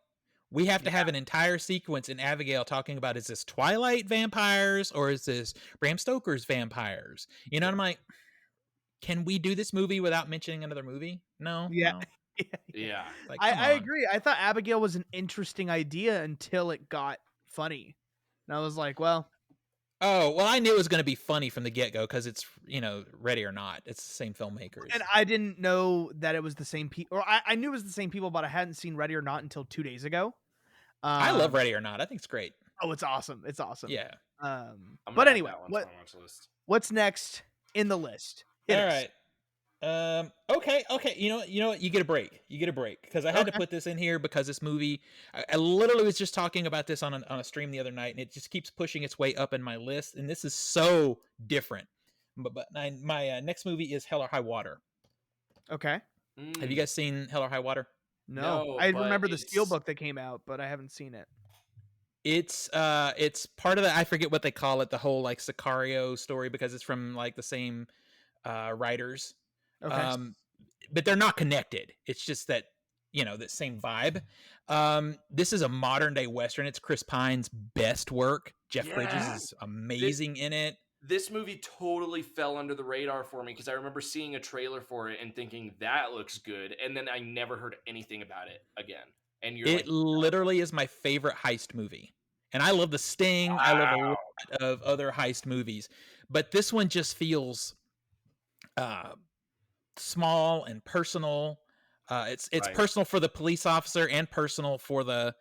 we have to have an entire sequence in Abigail talking about, is this Twilight vampires or is this Bram Stoker's vampires? And I'm like, can we do this movie without mentioning another movie? No. Yeah. No. Yeah. Like, I agree. I thought Abigail was an interesting idea until it got funny. And I was like, well. Oh, well, I knew it was going to be funny from the get-go because it's, Ready or Not. It's the same filmmakers. And I didn't know that it was the same people. Or I knew it was the same people, but I hadn't seen Ready or Not until 2 days ago. I love Ready or Not. I think it's great. Oh, it's awesome. It's awesome. Yeah. But anyway, what's next in the list? All right. Okay. You know what? You get a break. Because I had to put this in here because this movie, I literally was just talking about this on a stream the other night, and it just keeps pushing its way up in my list. And this is so different. But my next movie is Hell or High Water. Okay. Have you guys seen Hell or High Water? No, I remember the Steelbook that came out, but I haven't seen it. It's part of the, I forget what they call it, the whole like Sicario story, because it's from like the same writers. Okay. But they're not connected. It's just that, the same vibe. This is a modern day Western. It's Chris Pine's best work. Jeff Bridges is amazing in it. This movie totally fell under the radar for me because I remember seeing a trailer for it and thinking that looks good, and then I never heard anything about it again. And it literally is my favorite heist movie. And I love The Sting. Wow. I love a lot of other heist movies, but this one just feels small and personal. It's Right. personal for the police officer and personal for the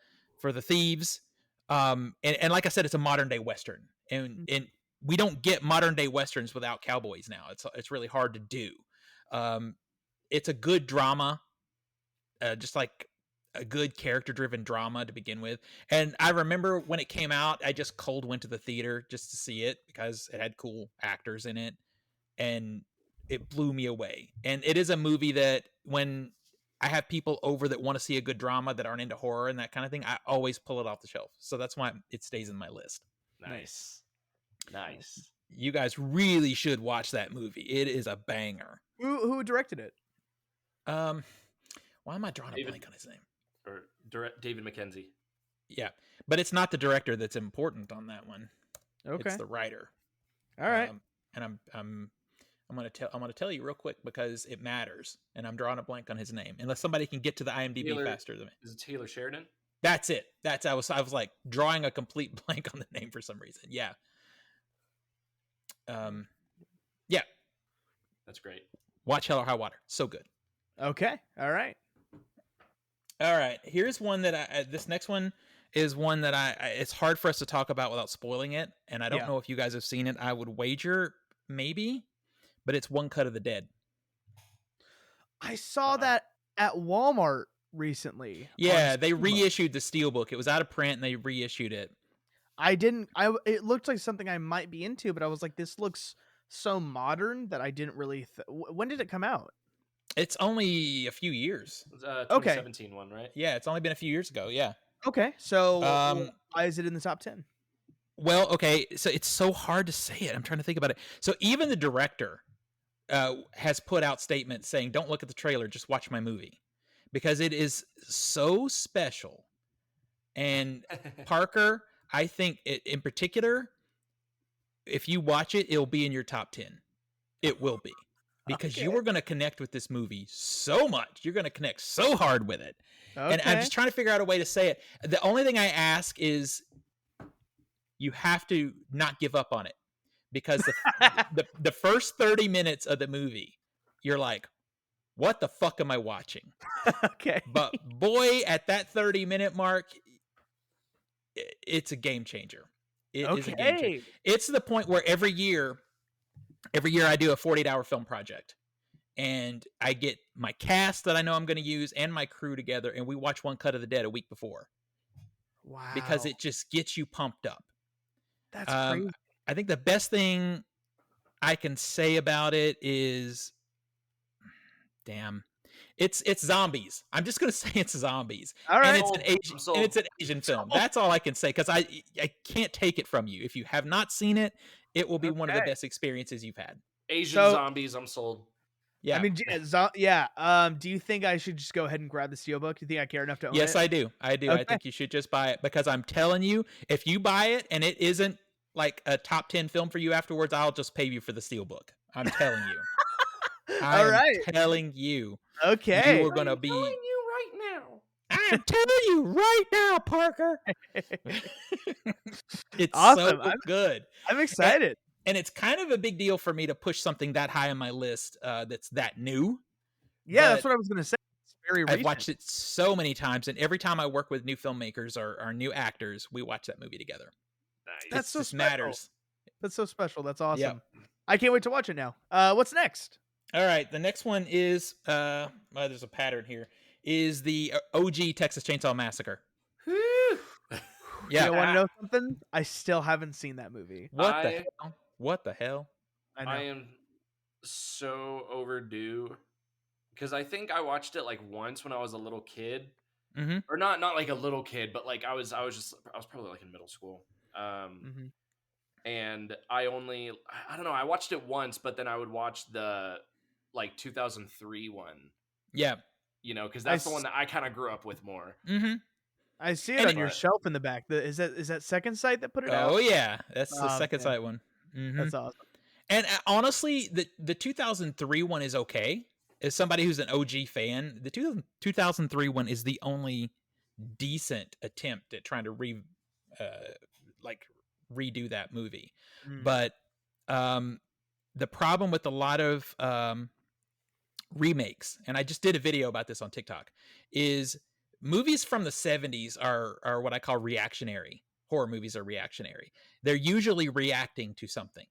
thieves. And like I said, it's a modern day Western, and we don't get modern day Westerns without cowboys now. It's really hard to do. It's a good drama, just like a good character driven drama to begin with. And I remember when it came out, I just cold went to the theater just to see it because it had cool actors in it, and it blew me away. And it is a movie that when I have people over that want to see a good drama that aren't into horror and that kind of thing, I always pull it off the shelf. So that's why it stays in my list. Nice. You guys really should watch that movie. It is a banger. Who directed it? Why am I drawing a blank on his name? Or David Mackenzie. Yeah, but it's not the director that's important on that one. Okay, it's the writer. All right, and I'm gonna tell you real quick because it matters, and I'm drawing a blank on his name. Unless somebody can get to the IMDb faster than me. Is it Taylor Sheridan? That's it. I was like drawing a complete blank on the name for some reason. Yeah. Yeah. That's great. Watch Hell or High Water. So good. Okay. All right. Here's one that this next one is one that it's hard for us to talk about without spoiling it. And I don't know if you guys have seen it. I would wager maybe, but it's One Cut of the Dead. I saw that at Walmart recently. Yeah. They reissued the Steelbook. It was out of print and they reissued it. It looked like something I might be into, but I was like, this looks so modern that I didn't really. When did it come out? It's only a few years. It was 2017 one, right? Yeah, it's only been a few years ago. Yeah. Okay, so why is it in the top 10? Well, okay, so it's so hard to say it. I'm trying to think about it. So even the director has put out statements saying, "Don't look at the trailer, just watch my movie," because it is so special. And Parker, I think in particular, if you watch it, it'll be in your top 10. It will be. Because you are going to connect with this movie so much. You're going to connect so hard with it. Okay. And I'm just trying to figure out a way to say it. The only thing I ask is you have to not give up on it. Because the first 30 minutes of the movie, you're like, what the fuck am I watching? Okay. But boy, at that 30-minute mark, it's a game changer. It is a game changer. It's to the point where every year I do a 48-hour film project, and I get my cast that I know I'm going to use and my crew together, and we watch One Cut of the Dead a week before. Wow. Because it just gets you pumped up. That's crazy. I think the best thing I can say about it is, it's zombies. I'm just going to say it's zombies. All right. And it's an Asian film. That's all I can say, because I can't take it from you. If you have not seen it, it will be one of the best experiences you've had. Asian zombies, I'm sold. Yeah. I mean, do you think I should just go ahead and grab the Steelbook? Do you think I care enough to own it? Yes, I do. Okay. I think you should just buy it, because I'm telling you, if you buy it and it isn't like a top 10 film for you afterwards, I'll just pay you for the Steelbook. I'm telling you. I'm telling you. Okay. You are going to be... I'm telling you right now. I'm telling you right now, Parker. It's awesome. So good. I'm excited. And it's kind of a big deal for me to push something that high on my list that's that new. Yeah, that's what I was going to say. It's very recent. I've watched it so many times, and every time I work with new filmmakers or new actors, we watch that movie together. Nice. That's so special. Matters. That's so special. That's awesome. Yep. I can't wait to watch it now. What's next? All right, the next one is there's a pattern here. Is the OG Texas Chainsaw Massacre. Yeah. You want to know something? I still haven't seen that movie. What the hell? I am so overdue, because I think I watched it like once when I was a little kid, or not like a little kid, but like I was probably like in middle school. And I don't know, I watched it once, but then I would watch the like 2003 one. Yeah. You know, because that's the one that I kind of grew up with more. I see it on your shelf in the back. Is that Second Sight that put it out? Oh yeah, that's the Second Sight one. That's awesome. And honestly, the 2003 one is okay. As somebody who's an OG fan, the 2003 one is the only decent attempt at trying to redo that movie. But the problem with a lot of remakes, and I just did a video about this on TikTok, is movies from the 70s are what I call reactionary. Horror movies are reactionary. They're usually reacting to something.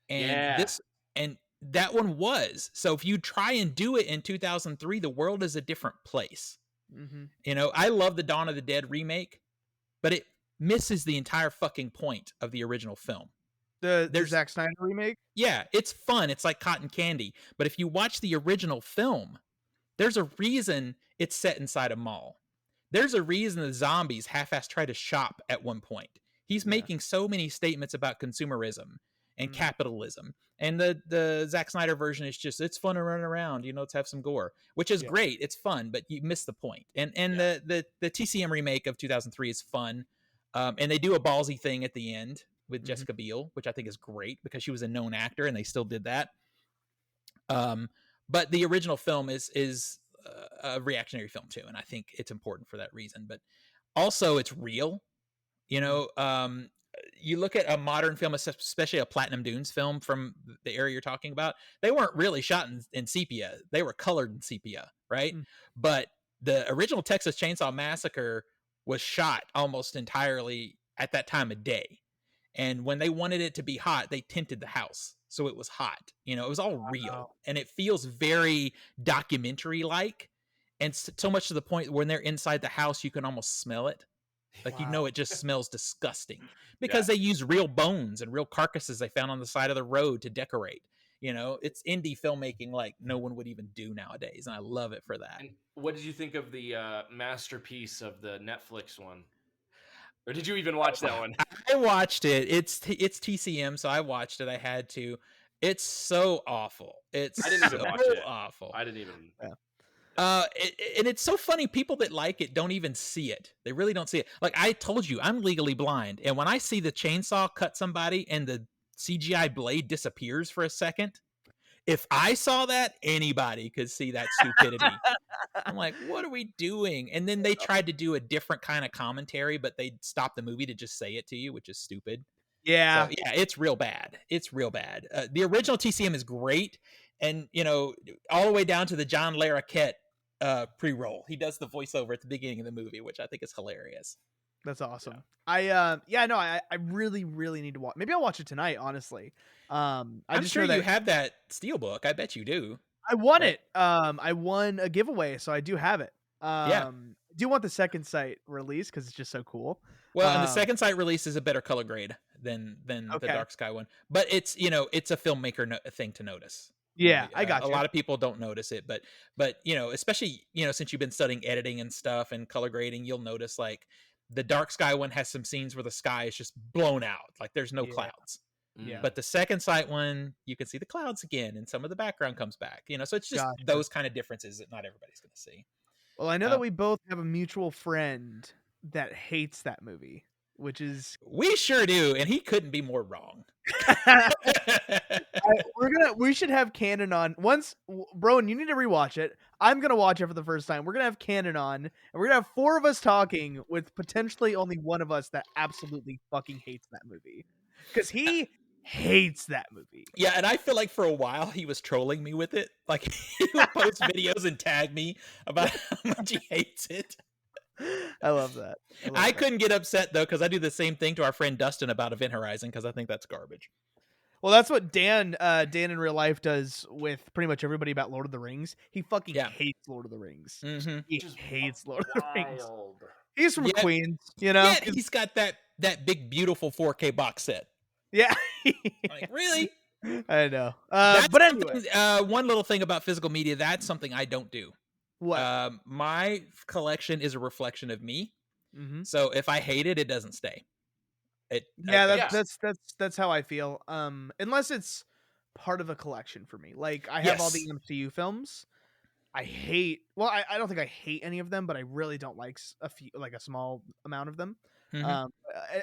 And Yeah. that one was. So if you try and do it in 2003, the world is a different place. Mm-hmm. You know, I love the Dawn of the Dead remake, but it misses the entire fucking point of the original film. The There's Zack Snyder remake. Yeah, it's fun. It's like cotton candy. But if you watch the original film, there's a reason it's set inside a mall. There's a reason the zombies half-ass try to shop at one point. He's making so many statements about consumerism and capitalism. And the Zack Snyder version is just, it's fun to run around, you know, let's have some gore, which is great. It's fun, but you miss the point. And the TCM remake of 2003 is fun. And they do a ballsy thing at the end with Jessica Biel, which I think is great because she was a known actor and they still did that. But the original film is a reactionary film too, and I think it's important for that reason. But also, it's real. You know, you look at a modern film, especially a Platinum Dunes film from the area you're talking about. They weren't really shot in sepia; they were colored in sepia, right? But the original Texas Chainsaw Massacre was shot almost entirely at that time of day. And when they wanted it to be hot, they tinted the house so it was hot. You know, it was all real, and it feels very documentary like, and so much to the point when they're inside the house, you can almost smell it. Like, you know, it just smells disgusting because they use real bones and real carcasses they found on the side of the road to decorate. You know, it's indie filmmaking like no one would even do nowadays, and I love it for that. And what did you think of the masterpiece of the Netflix one? Or did you even watch that one? I watched it. It's TCM, so I watched it. I had to. It's so awful. I didn't even watch it. Awful. I didn't even. And it's so funny. People that like it don't even see it. They really don't see it. Like I told you, I'm legally blind, and when I see the chainsaw cut somebody and the CGI blade disappears for a second, if I saw that, anybody could see that stupidity. I'm like, what are we doing? And then they tried to do a different kind of commentary, but they stopped the movie to just say it to you, which is stupid. Yeah. So, yeah, it's real bad. It's real bad. The original TCM is great. And, you know, all the way down to the John Larroquette pre-roll. He does the voiceover at the beginning of the movie, which I think is hilarious. That's awesome. I really, really need to watch. Maybe I'll watch it tonight, honestly. I'm just sure you have that Steelbook. I bet you do. I won it. I won a giveaway, so I do have it. I do want the second sight release because it's just so cool. Well, and the second sight release is a better color grade than the Dark Sky one, but it's, you know, it's a filmmaker thing to notice. Yeah, I got a lot of people don't notice it, but you know, especially, you know, since you've been studying editing and stuff and color grading, you'll notice like the Dark Sky one has some scenes where the sky is just blown out, like there's no clouds. Yeah. But the second sight one, you can see the clouds again, and some of the background comes back. You know, so it's just those kind of differences that not everybody's going to see. Well, I know that we both have a mutual friend that hates that movie, which is we sure do, and he couldn't be more wrong. We should have Canon on once, bro. And you need to rewatch it. I'm gonna watch it for the first time. We're gonna have Canon on, and we're gonna have four of us talking with potentially only one of us that absolutely fucking hates that movie because he hates that movie. Yeah, and I feel like for a while he was trolling me with it. Like he would post videos and tag me about how much he hates it. I love that. I couldn't get upset though because I do the same thing to our friend Dustin about Event Horizon because I think that's garbage. Well, that's what Dan in real life does with pretty much everybody about Lord of the Rings. He fucking hates Lord of the Rings. Mm-hmm. He hates Lord of the Rings. He's from Queens, you know. Yeah, he's got that big beautiful 4K box set. Yeah. Like, really? I know. But anyway, one little thing about physical media, that's something I don't do. What? My collection is a reflection of me. Mm-hmm. So if I hate it, it doesn't stay. That's how I feel. Unless it's part of a collection for me. Like I have all the MCU films. I hate. Well, I don't think I hate any of them, but I really don't like a few, like a small amount of them. Mm-hmm.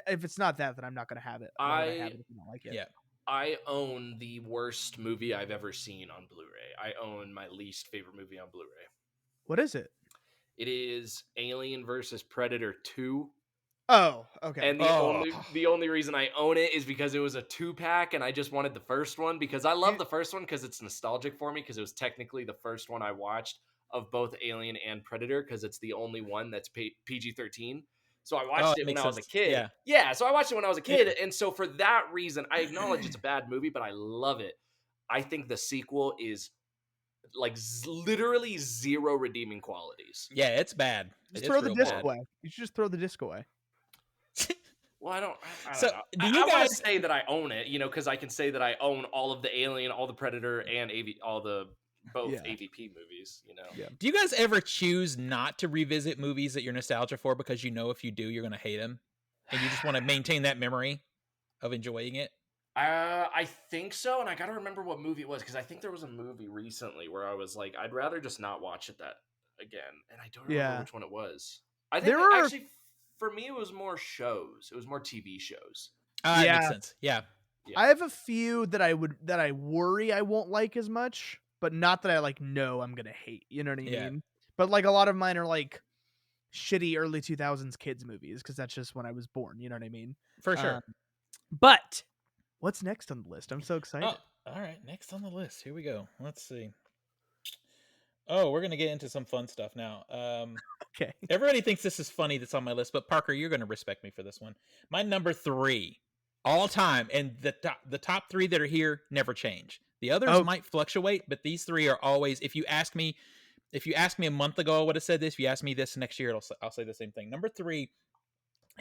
If it's not that, then I'm not gonna have it. I have it if I don't like it. Yeah. I own the worst movie I've ever seen on Blu-ray. I own my least favorite movie on Blu-ray. What is it? It is Alien vs. Predator 2. Oh, okay. And the only reason I own it is because it was a 2-pack, and I just wanted the first one because I love the first one because it's nostalgic for me because it was technically the first one I watched of both Alien and Predator because it's the only one that's PG-13. So I Oh, watched it it when makes I was a sense. kid. Yeah. Yeah, so I watched it when I was a kid, Yeah. and so for that reason, I acknowledge it's a bad movie, but I love it. I think the sequel is like literally zero redeeming qualities. Yeah, it's bad. Just It's throw the real disc bad. away. You should just throw the disc away. Well, I don't So, know. do you I want to guys say that I own it, because I can say that I own all of the Alien, all the Predator, and all the both Yeah. AVP movies. Yeah. do you guys ever choose not to revisit movies that you're nostalgia for because you know if you do, you're going to hate them, and you just want to maintain that memory of enjoying it? I think so, and I got to remember what movie it was because I think there was a movie recently where I was like, I'd rather just not watch it that again, and I don't remember Yeah. which one it was. I think There are actually for me it was more shows. It was more TV shows. It makes Yeah. sense. Yeah. Yeah. I have a few that I worry I won't like as much, but not that I like know I'm gonna hate. You know what I Yeah. mean? But like a lot of mine are like shitty early 2000s kids movies because that's just when I was born. You know what I mean? For sure. But what's next on the list? I'm so excited. Oh, all right. Next on the list. Here we go. Let's see. Oh, we're going to get into some fun stuff now. Okay. Everybody thinks this is funny that's on my list, but Parker, you're going to respect me for this one. My number 3 all time, and the top 3 that are here never change. The others might fluctuate, but these 3 are always. If you ask me a month ago, I would have said this. If you ask me this next year, I'll say the same thing. Number 3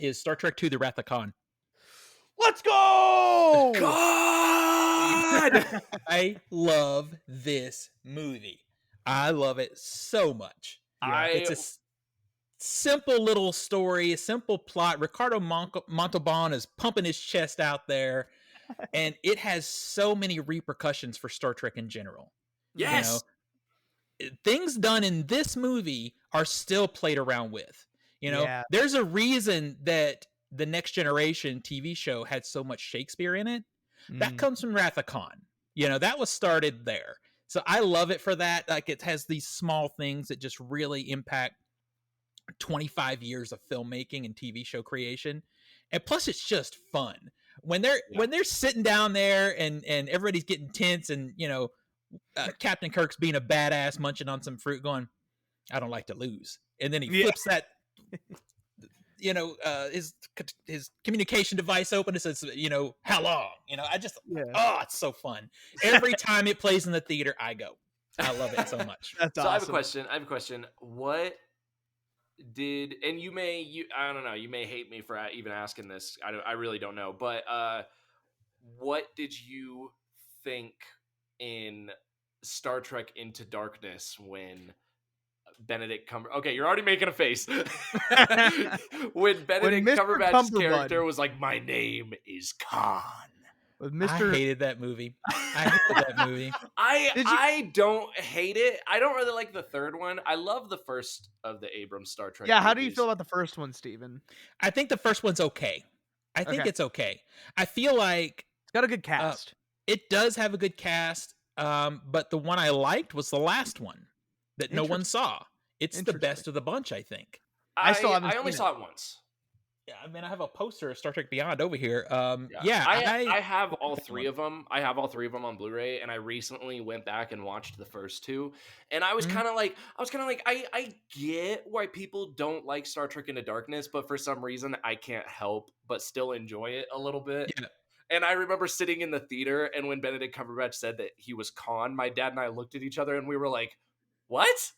is Star Trek II: The Wrath of Khan. Let's go! God! I love this movie. I love it so much. It's a simple little story, a simple plot. Ricardo Montalban is pumping his chest out there, and it has so many repercussions for Star Trek in general. Yes. Things done in this movie are still played around with. There's a reason that the Next Generation TV show had so much Shakespeare in it. That comes from Wrath of Khan. That was started there. So I love it for that. Like, it has these small things that just really impact 25 years of filmmaking and TV show creation. And plus it's just fun. When they're sitting down there and everybody's getting tense and, Captain Kirk's being a badass munching on some fruit going, I don't like to lose. And then he flips that his communication device open and says, how long? It's so fun. Every time it plays in the theater, I go. I love it so much. That's awesome. awesome. I have a question. What did, and I don't know, you may hate me for even asking this. I really don't know, but what did you think in Star Trek Into Darkness when Benedict Cumberbatch... Okay, you're already making a face. When Benedict Cumberbatch's character was like, my name is Khan. With I hated that movie. I don't hate it. I don't really like the third one. I love the first of the Abrams Star Trek Yeah, movies. how do you feel about the first one, Steven? I think the first one's okay. I think it's okay. I feel like it's got a good cast. It does have a good cast, but the one I liked was the last one that no one saw. It's the best of the bunch, I think. I only saw it once. Yeah, I mean, I have a poster of Star Trek Beyond over here. I have all 3 of them. I have all 3 of them on Blu-ray, and I recently went back and watched the first 2, and I was kind of like, I get why people don't like Star Trek Into Darkness, but for some reason, I can't help but still enjoy it a little bit. Yeah. And I remember sitting in the theater, and when Benedict Cumberbatch said that he was Khan, my dad and I looked at each other, and we were like, what?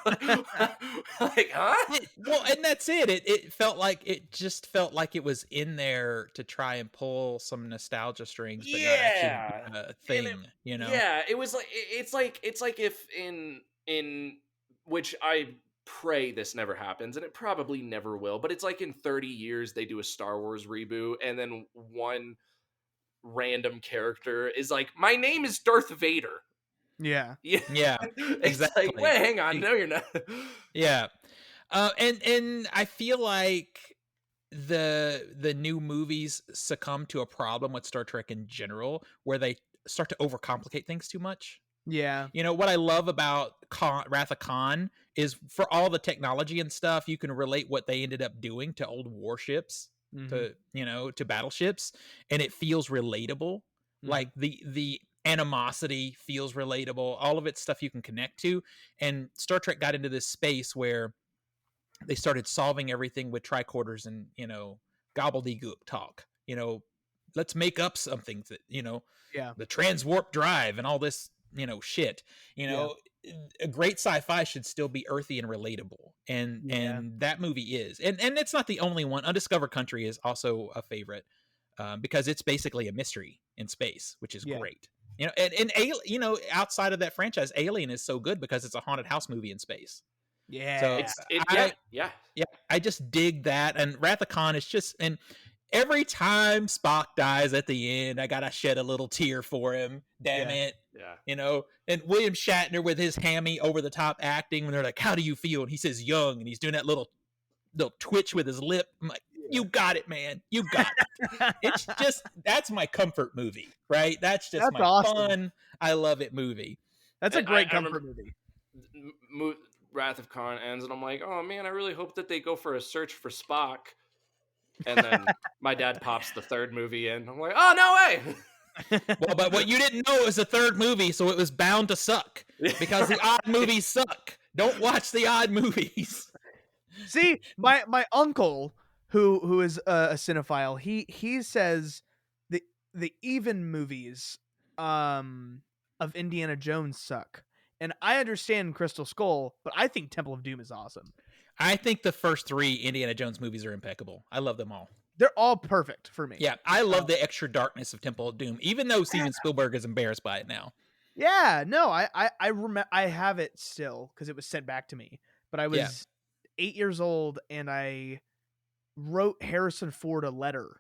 Like, huh? Well, and that's it. It felt like it was in there to try and pull some nostalgia strings, but not actually a thing. Yeah, it was like it's like if in which I pray this never happens, and it probably never will. But it's like in 30 years they do a Star Wars reboot, and then one random character is like, my name is Darth Vader. Yeah. Exactly. Like, wait, hang on, no, you're not. Yeah, and I feel like the new movies succumb to a problem with Star Trek in general, where they start to overcomplicate things too much. Yeah. You know, what I love about Wrath of Khan is for all the technology and stuff, you can relate what they ended up doing to old warships, to, you know, to battleships, and it feels relatable. Like the animosity feels relatable. All of it's stuff you can connect to. And Star Trek got into this space where they started solving everything with tricorders and, you know, gobbledygook talk. You know, let's make up something that, you know, Yeah. the transwarp drive and all this, you know, shit. You know, a great sci-fi should still be earthy and relatable, and that movie is. And it's not the only one. Undiscovered Country is also a favorite, because it's basically a mystery in space, which is great. You know, and you know, outside of that franchise, Alien is so good because it's a haunted house movie in space. Yeah. So I just dig that. And Wrath of Khan is just, and every time Spock dies at the end, I gotta shed a little tear for him. Damn it. Yeah. You know, and William Shatner with his hammy over the top acting when they're like, "How do you feel?" And he says young, and he's doing that little twitch with his lip. I'm like, you got it, man. You got it. It's just, that's my comfort movie, right? That's just my awesome. fun, I love it movie. That's a great comfort movie. Wrath of Khan ends, and I'm like, oh man, I really hope that they go for a search for Spock. And then my dad pops the third movie in. I'm like, oh, no way. Well, but what you didn't know is the third movie, so it was bound to suck because the odd movies suck. Don't watch the odd movies. See, my uncle, who is a cinephile, he says the even movies of Indiana Jones suck. And I understand Crystal Skull, but I think Temple of Doom is awesome. I think the first 3 Indiana Jones movies are impeccable. I love them all. They're all perfect for me. Yeah, I love the extra darkness of Temple of Doom, even though Steven Spielberg is embarrassed by it now. Yeah, no, I remember, I have it still because it was sent back to me. But I was 8 years old, and I wrote Harrison Ford a letter.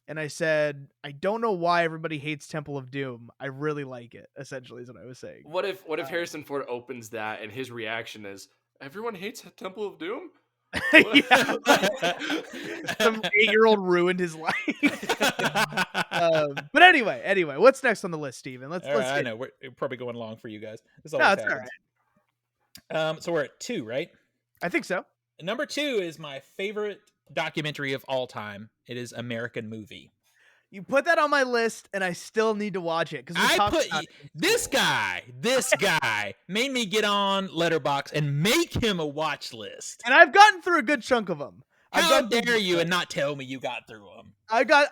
And I said, I don't know why everybody hates Temple of Doom. I really like it, essentially, is what I was saying. What if Harrison Ford opens that and his reaction is, everyone hates Temple of Doom? Some 8-year-old ruined his life. But anyway, what's next on the list, Steven? Let's I know we're probably going long for you guys. This no, always it's happens. all right. So we're at 2, right? I think so. Number 2 is my favorite documentary of all time. It is American Movie. You put that on my list, and I still need to watch it because this guy made me get on Letterboxd and make him a watch list. And I've gotten through a good chunk of them. How dare you and not tell me you got through them? I got.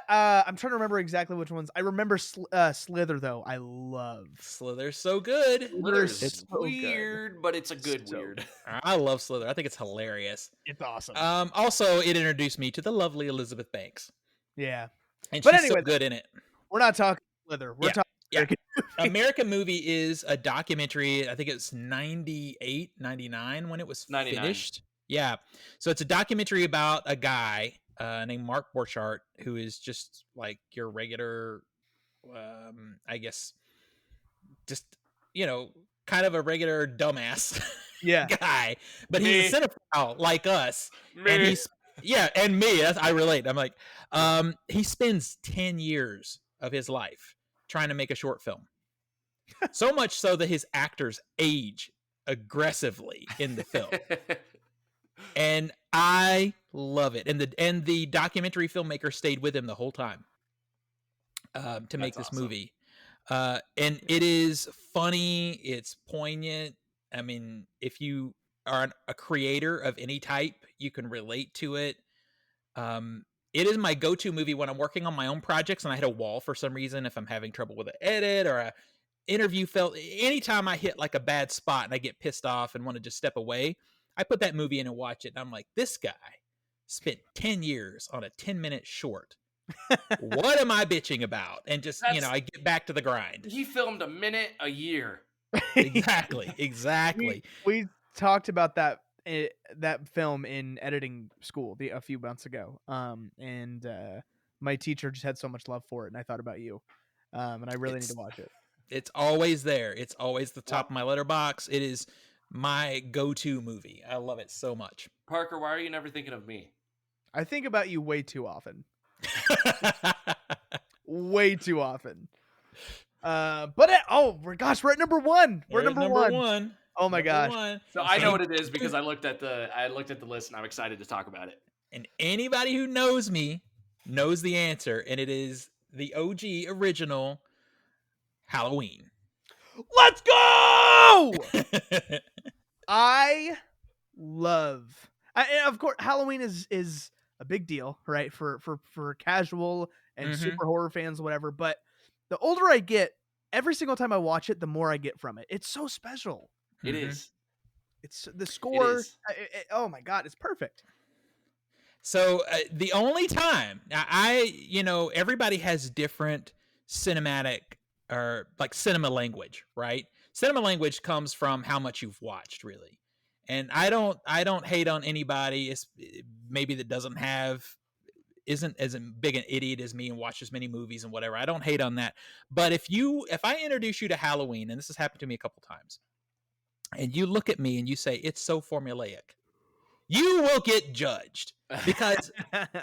I'm trying to remember exactly which ones. I remember Slither though. I love Slither's so good. Slither's weird, but it's a good weird. I love Slither. I think it's hilarious. It's awesome. Also, it introduced me to the lovely Elizabeth Banks. Yeah, and she's so good in it. We're not talking Slither. We're talking. American Movie is a documentary. I think it's 98, 99 when it was 99. finished. Yeah. So it's a documentary about a guy named Mark Borchardt, who is just like your regular, I guess, just, you know, kind of a regular dumbass guy. But he's a cinephile like us. And he's, and me. I relate. I'm like, he spends 10 years of his life trying to make a short film. So much so that his actors age aggressively in the film. And I love it. And the documentary filmmaker stayed with him the whole time to make this movie. And it is funny. It's poignant. I mean, if you are a creator of any type, you can relate to it. It is my go-to movie when I'm working on my own projects and I hit a wall for some reason, if I'm having trouble with an edit or a interview anytime I hit like a bad spot and I get pissed off and want to just step away, I put that movie in and watch it. And I'm like, this guy spent 10 years on a 10-minute short. What am I bitching about? And just, I get back to the grind. He filmed a minute a year. Exactly. We talked about that film in editing school a few months ago. And my teacher just had so much love for it. And I thought about you. And I really need to watch it. It's always there. It's always the top of my letterbox. It is my go-to movie. I love it so much. Parker, why are you never thinking of me? I think about you way too often. Way too often. We're at number one. We're There's number one. Oh my Number gosh. one. So I know And what it is because I looked at the list and I'm excited to talk about it. And anybody who knows me knows the answer, and it is the OG original Halloween. Let's go! I love. Of course, Halloween is a big deal, right? For casual and super horror fans, whatever. But the older I get, every single time I watch it, the more I get from it. It's so special. It is. It's the score. It is. Oh my god, it's perfect. So the only time everybody has different cinematic or like cinema language, right? Cinema language comes from how much you've watched, really. And I don't hate on anybody, maybe that isn't as big an idiot as me and watches many movies and whatever. I don't hate on that. But if I introduce you to Halloween, and this has happened to me a couple times, and you look at me and you say it's so formulaic, you will get judged because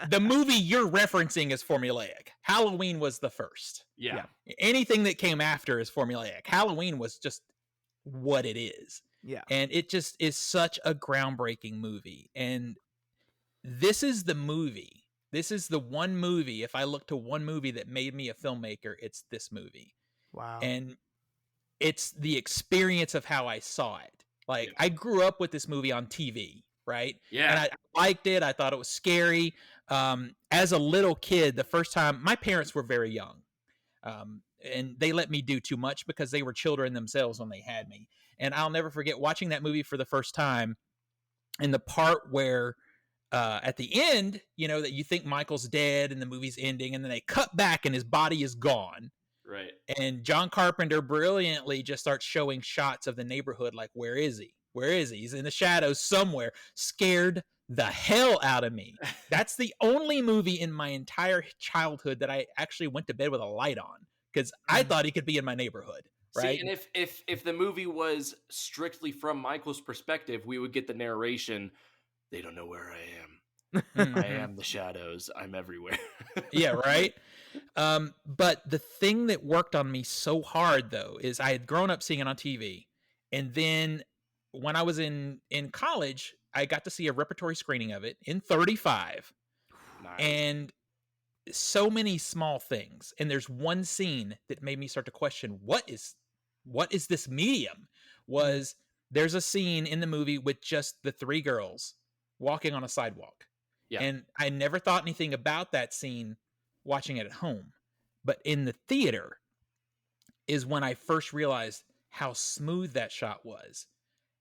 the movie you're referencing is formulaic. Halloween was the first. Yeah. Anything that came after is formulaic. Halloween was just what it is. Yeah. And it just is such a groundbreaking movie. And this is the movie. This is the one movie. If I look to one movie that made me a filmmaker, it's this movie. Wow. And it's the experience of how I saw it. Like, I grew up with this movie on TV, right? Yeah. And I liked it. I thought it was scary. As a little kid, the first time, my parents were very young. And they let me do too much because they were children themselves when they had me. And I'll never forget watching that movie for the first time, and the part where at the end, that you think Michael's dead and the movie's ending, and then they cut back and his body is gone. Right. And John Carpenter brilliantly just starts showing shots of the neighborhood, like, where is he? Where is he? He's in the shadows somewhere. Scared the hell out of me. That's the only movie in my entire childhood that I actually went to bed with a light on, because I thought he could be in my neighborhood. Right. See, and if the movie was strictly from Michael's perspective, we would get the narration. They don't know where I am. I am the shadows. I'm everywhere. Yeah, right. But the thing that worked on me so hard, though, is I had grown up seeing it on TV, and then when I was in college, I got to see a repertory screening of it in 35. Nice. And so many small things. And there's one scene that made me start to question, what is this medium? There's a scene in the movie with just the three girls walking on a sidewalk. Yeah. And I never thought anything about that scene watching it at home. But in the theater is when I first realized how smooth that shot was,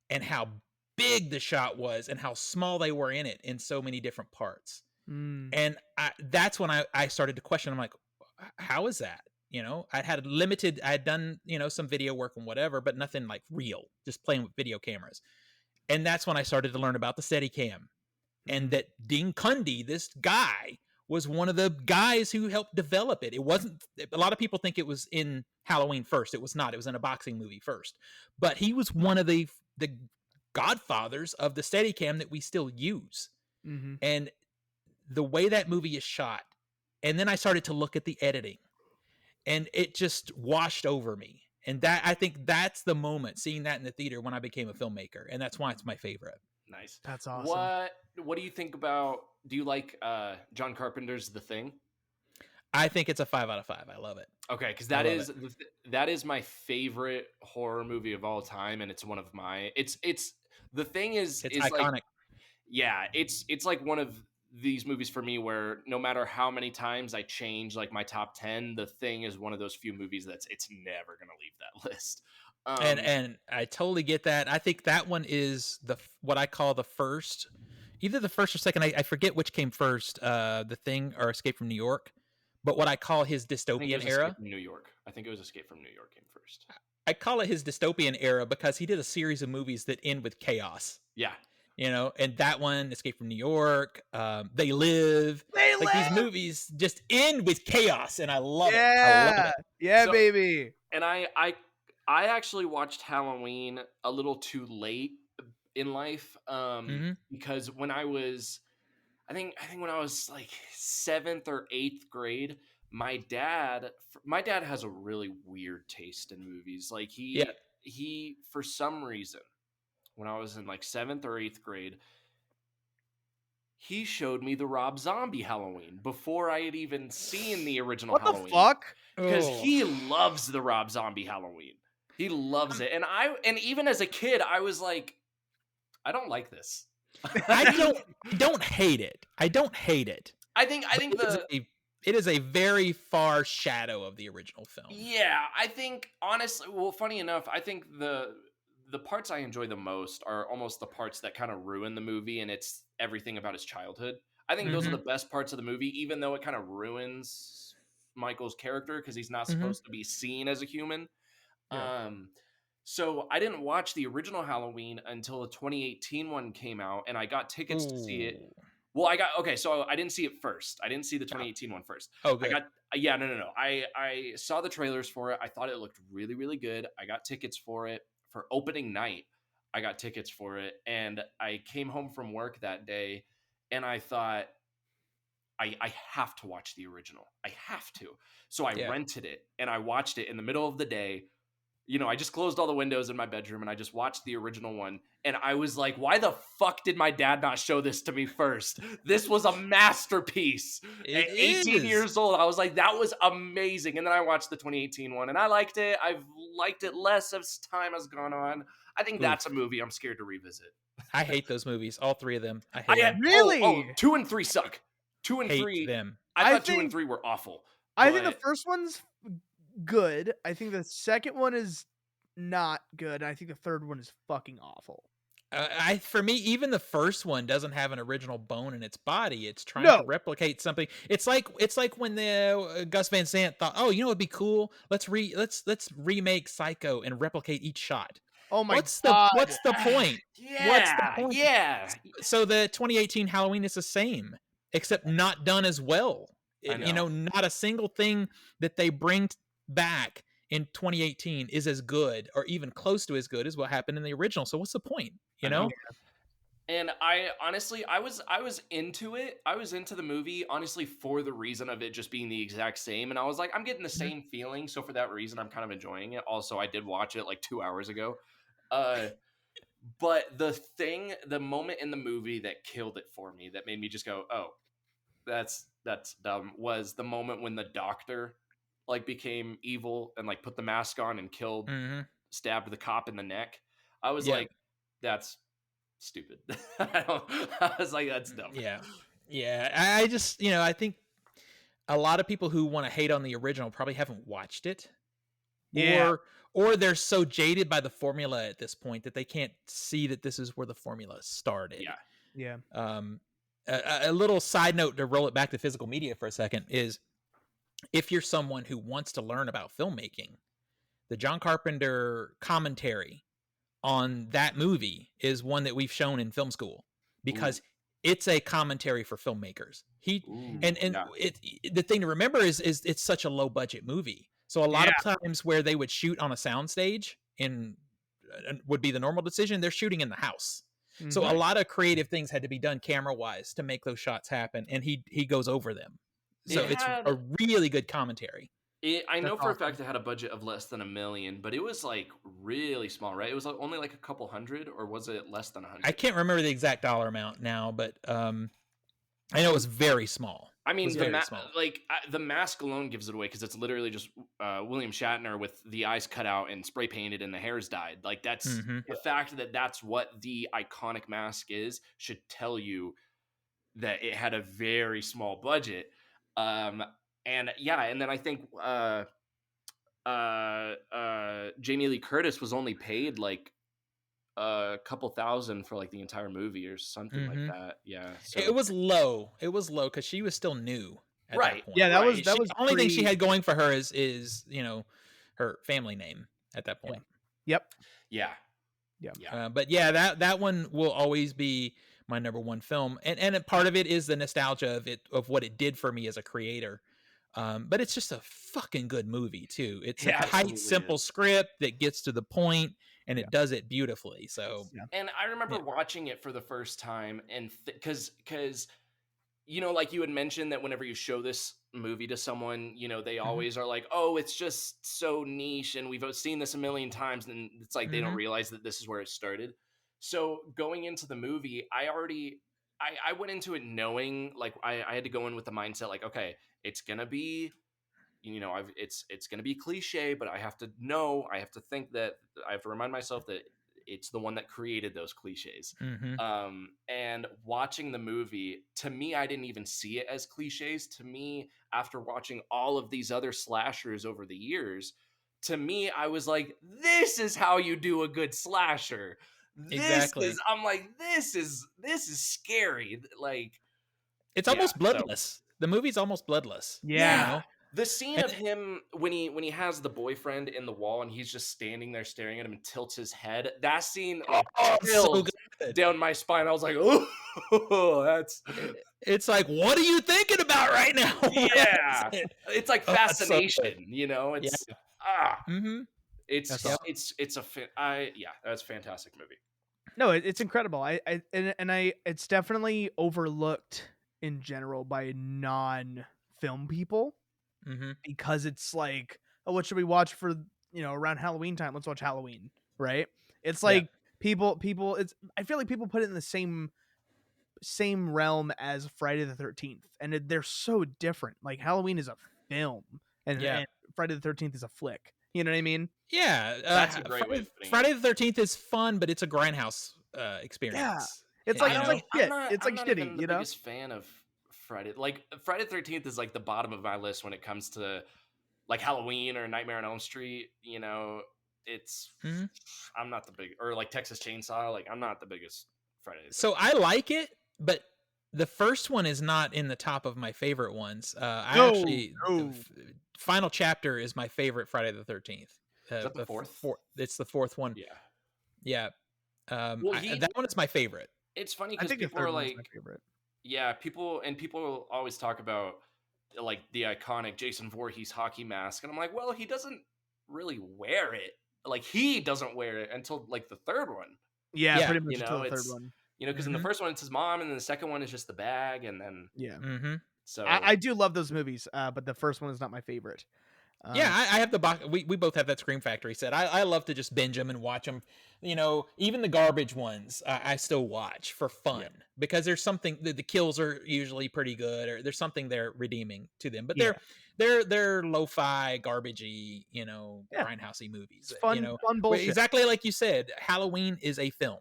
and how big the shot was, and how small they were in it in so many different parts. And that's when I started to question. I'm like, how is that? I had done, some video work and whatever, but nothing like real, just playing with video cameras. And that's when I started to learn about the Steadicam, and that Dean Cundy, this guy, was one of the guys who helped develop it. It wasn't, a lot of people think it was in Halloween first. It was not. It was in a boxing movie first. But he was one of the godfathers of the Steadicam that we still use. Mm-hmm. And the way that movie is shot, and then I started to look at the editing, and it just washed over me. And that, I think that's the moment, seeing that in the theater, when I became a filmmaker, and that's why it's my favorite. Nice. That's awesome. What do you think about? Do you like John Carpenter's The Thing? I think it's a 5 out of 5. I love it. Okay, because that is my favorite horror movie of all time, and it's one of my. It's The Thing is iconic. Like, yeah, it's like one of these movies for me where no matter how many times I change like my top 10, The Thing is one of those few movies it's never gonna leave that list. And I totally get that. I think that one is what I call the first, either the first or second. I forget which came first, The Thing or Escape from New York. But what I call his dystopian era. Escape from New York. I think it was Escape from New York came first. I call it his dystopian era because he did a series of movies that end with chaos. Yeah. And that one, Escape from New York, They Live. These movies just end with chaos, and I love it. I love it. Yeah, baby. And I actually watched Halloween a little too late in life, because when I was, I think when I was like 7th or 8th grade, my dad has a really weird taste in movies. Like Yeah. he for some reason, when I was in like 7th or 8th grade, he showed me the Rob Zombie Halloween before I had even seen the original What the Halloween. fuck? Because Oh. he loves the Rob Zombie Halloween. He loves it. And even as a kid, I was like, I don't like this. I don't hate it. I don't hate it. I think it is a very far shadow of the original film. Yeah, I think honestly, well, funny enough, I think the parts I enjoy the most are almost the parts that kind of ruin the movie, and it's everything about his childhood. I think those are the best parts of the movie, even though it kind of ruins Michael's character because he's not supposed to be seen as a human. Yeah. So I didn't watch the original Halloween until the 2018 one came out, and I got tickets to see it. Well, so I didn't see it first. I didn't see the 2018 one first. Oh, good. No. I saw the trailers for it. I thought it looked really, really good. I got tickets for it for opening night. I got tickets for it, and I came home from work that day, and I thought, I have to watch the original. I have to. So I rented it, and I watched it in the middle of the day. I just closed all the windows in my bedroom and I just watched the original one. And I was like, why the fuck did my dad not show this to me first? This was a masterpiece. At 18 years old, I was like, that was amazing. And then I watched the 2018 one and I liked it. I've liked it less as time has gone on. I think that's a movie I'm scared to revisit. I hate those movies. All 3 of them. I hate them. Really? 2 and 3 suck. 2 and 3. Them. I thought 2 and 3 were awful. I think the first one's good. I think the second one is not good. I think the third one is fucking awful. For me, even the first one doesn't have an original bone in its body. It's trying to replicate something. It's like when the Gus Van Sant thought, "Oh, it'd be cool. Let's remake Psycho and replicate each shot." Oh my God! What's the point? Yeah, what's the point? Yeah. So the 2018 Halloween is the same, except not done as well. Not a single thing that they bring back in 2018 is as good or even close to as good as what happened in the original. So what's the point? And I honestly, I was into it. I was into the movie, honestly, for the reason of it just being the exact same. And I was like, I'm getting the same feeling. So for that reason, I'm kind of enjoying it. Also, I did watch it like 2 hours ago. But the moment in the movie that killed it for me, that made me just go, oh, that's dumb, was the moment when the doctor became evil and put the mask on and killed, stabbed the cop in the neck. I was like, that's stupid. I was like, that's dumb. Yeah. I just, I think a lot of people who want to hate on the original probably haven't watched it. Yeah. Or they're so jaded by the formula at this point that they can't see that this is where the formula started. Yeah. A little side note to roll it back to physical media for a second is, if you're someone who wants to learn about filmmaking, the John Carpenter commentary on that movie is one that we've shown in film school because it's a commentary for filmmakers. The thing to remember is it's such a low budget movie. So a lot of times where they would shoot on a soundstage would be the normal decision. They're shooting in the house. So a lot of creative things had to be done camera wise to make those shots happen. And he goes over them. So it's a really good commentary. I know for a fact it had a budget of less than $1 million, but it was really small, right? It was only a couple hundred, or was it less than 100? I can't remember the exact dollar amount now, but I know it was very small. I mean, the mask alone gives it away because it's literally just William Shatner with the eyes cut out and spray painted and the hair's dyed. That's the fact that that's what the iconic mask is should tell you that it had a very small budget. And then I think Jamie Lee Curtis was only paid a couple thousand for the entire movie or something like that. Yeah, so. It was low because she was still new at that point. Yeah, that was the only thing she had going for her is her family name at that point. Yep. Yeah. But yeah, that one will always be my number one film, and part of it is the nostalgia of what it did for me as a creator. But it's just a fucking good movie too. It's a tight, simple script that gets to the point, and it does it beautifully. So, and I remember watching it for the first time, and because you know, like you had mentioned that whenever you show this movie to someone, you know, they Mhm. always are like, oh, it's just so niche and we've seen this a million times. And it's like they don't Mhm. realize that this is where it started. So going into the movie, I went into it knowing like I had to go in with the mindset like, okay, it's going to be, you know, it's going to be cliche, but I have to think that I have to remind myself that it's the one that created those cliches. Mhm. And watching the movie, to me, I didn't even see it as cliches. To me, after watching all of these other slashers over the years, to me, I was like, this is how you do a good slasher. Exactly. I'm like, this is scary. Like, It's yeah. almost So bloodless. The movie's almost bloodless. Yeah. You yeah. know? The scene And of him when he has the boyfriend in the wall and he's just standing there staring at him and tilts his head. That scene like oh, so chilled good. down my spine. I was like, oh, that's It's like, what are you thinking about right now? yeah. It's like Oh, that's so good. fascination, you know. Yeah. It's Mhm. That's awesome. it's a that's a fantastic movie. No, it's incredible. It's definitely overlooked in general by non-film people Mhm. because it's like, oh, what should we watch for, around Halloween time? Let's watch Halloween, right? It's Yeah. like people it's I feel like people put it in the same realm as Friday the 13th, and they're so different. Like Halloween is a film, Yeah. and Friday the 13th is a flick. You know what I mean? Yeah. That's a great way of putting it. Friday the 13th is fun, but it's a grindhouse experience. It's You like know? shit. I'm It's like not shitty, even the biggest fan of Friday. Like Friday the 13th is like the bottom of my list when it comes to like Halloween or Nightmare on Elm Street. You know, it's Mhm. I'm not the big or like Texas Chainsaw. Like I'm not the biggest Friday. The So 13th. I like it, but the first one is not in the top of my favorite ones. I No, actually, no. Final Chapter is my favorite Friday the 13th. Is that the fourth? It's the fourth one. Yeah. Yeah. Well, That one is my favorite. it's funny I because think the people third are one's my like, favorite. yeah, people always talk about like the iconic Jason Voorhees hockey mask, and I'm like, well, he doesn't really wear it. Like he doesn't wear it until like the third one. Yeah, Yeah. pretty much You until know, the third it's one. because in the first one it's his mom, and then the second one is just the bag, and then Yeah, Mm-hmm. so I do love those movies, but the first one is not my favorite. Yeah, I have the box. We both have that Scream Factory set. I love to just binge them and watch them. You know, even the garbage ones, I still watch for fun because there's something. The kills are usually pretty good, or there's something there redeeming to them. But they're lo-fi, garbagey, grindhousey movies. It's fun bullshit. Exactly like you said. Halloween is a film.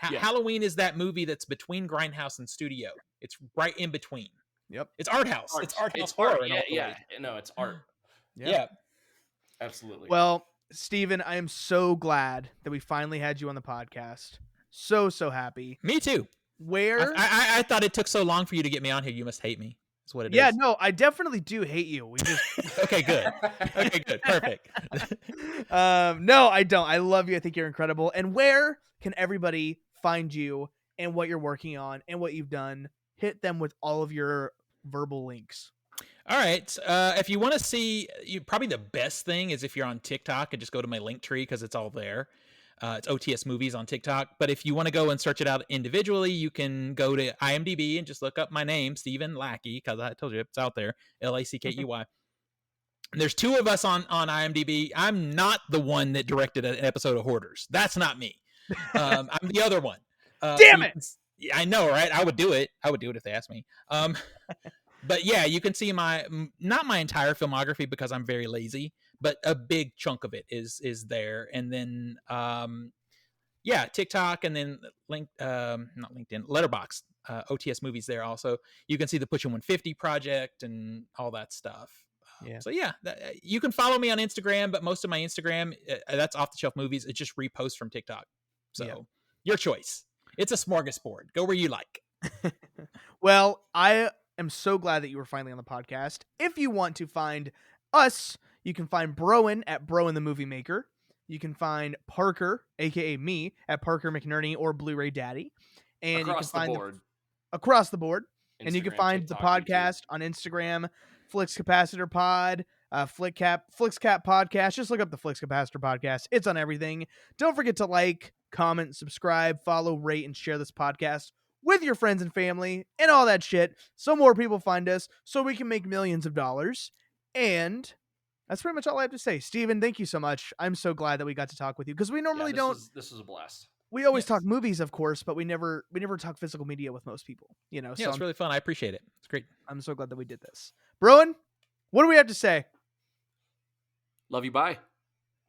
Yeah. Halloween is that movie that's between grindhouse and studio. It's right in between. Yep. It's art house. art. It's art house It's horror. art. in Yeah, all the yeah. ways. No, it's art. Yeah. Absolutely. Well, Steven, I am so glad that we finally had you on the podcast. So happy. Me too. Where? I thought it took so long for you to get me on here. You must hate me. That's what it is. Yeah, no, I definitely do hate you. We just Okay, good. Okay, good. Perfect. no, I don't. I love you. I think you're incredible. And where can everybody find you and what you're working on and what you've done? Hit them with all of your verbal links. All right. If you want to see, probably the best thing is if you're on TikTok and just go to my link tree because it's all there. It's OTSMOVIES on TikTok. But if you want to go and search it out individually, you can go to IMDb and just look up my name, Stephen Lackey, because I told you it's out there, Lackey. There's two of us on IMDb. I'm not the one that directed an episode of Hoarders. That's not me. I'm the other one. Damn it! I know, right? I would do it. I would do it if they asked me. But yeah, you can see not my entire filmography because I'm very lazy, but a big chunk of it is there. And then TikTok, and then not LinkedIn, Letterboxd, OTSMOVIES there also. You can see the Pushing 150 project and all that stuff. Yeah. So yeah, you can follow me on Instagram, but most of my Instagram, that's Off the Shelf Movies. It just reposts from TikTok. So your choice. It's a smorgasbord. Go where you like. Well, I am so glad that you were finally on the podcast. If you want to find us, you can find Broen at Broen the Movie Maker. You can find Parker, aka me, at Parker McNerney or Blu-ray Daddy. And across you can find the board. Across the board. And you can Instagram, find TikTok, the podcast on Instagram, Flix Capacitor Pod, Flix Cap Podcast. Just look up the Flix Capacitor Podcast. It's on everything. Don't forget to like, comment, subscribe, follow, rate, and share this podcast with your friends and family and all that shit, so more people find us, so we can make millions of dollars. And that's pretty much all I have to say. Steven, thank you so much. I'm so glad that we got to talk with you, because we normally don't. This was a blast. We always Yes. talk movies, of course, but we never talk physical media with most people. You know, Yeah, so it's really fun. I appreciate it. It's great. I'm so glad that we did this. Broen, what do we have to say? Love you. Bye.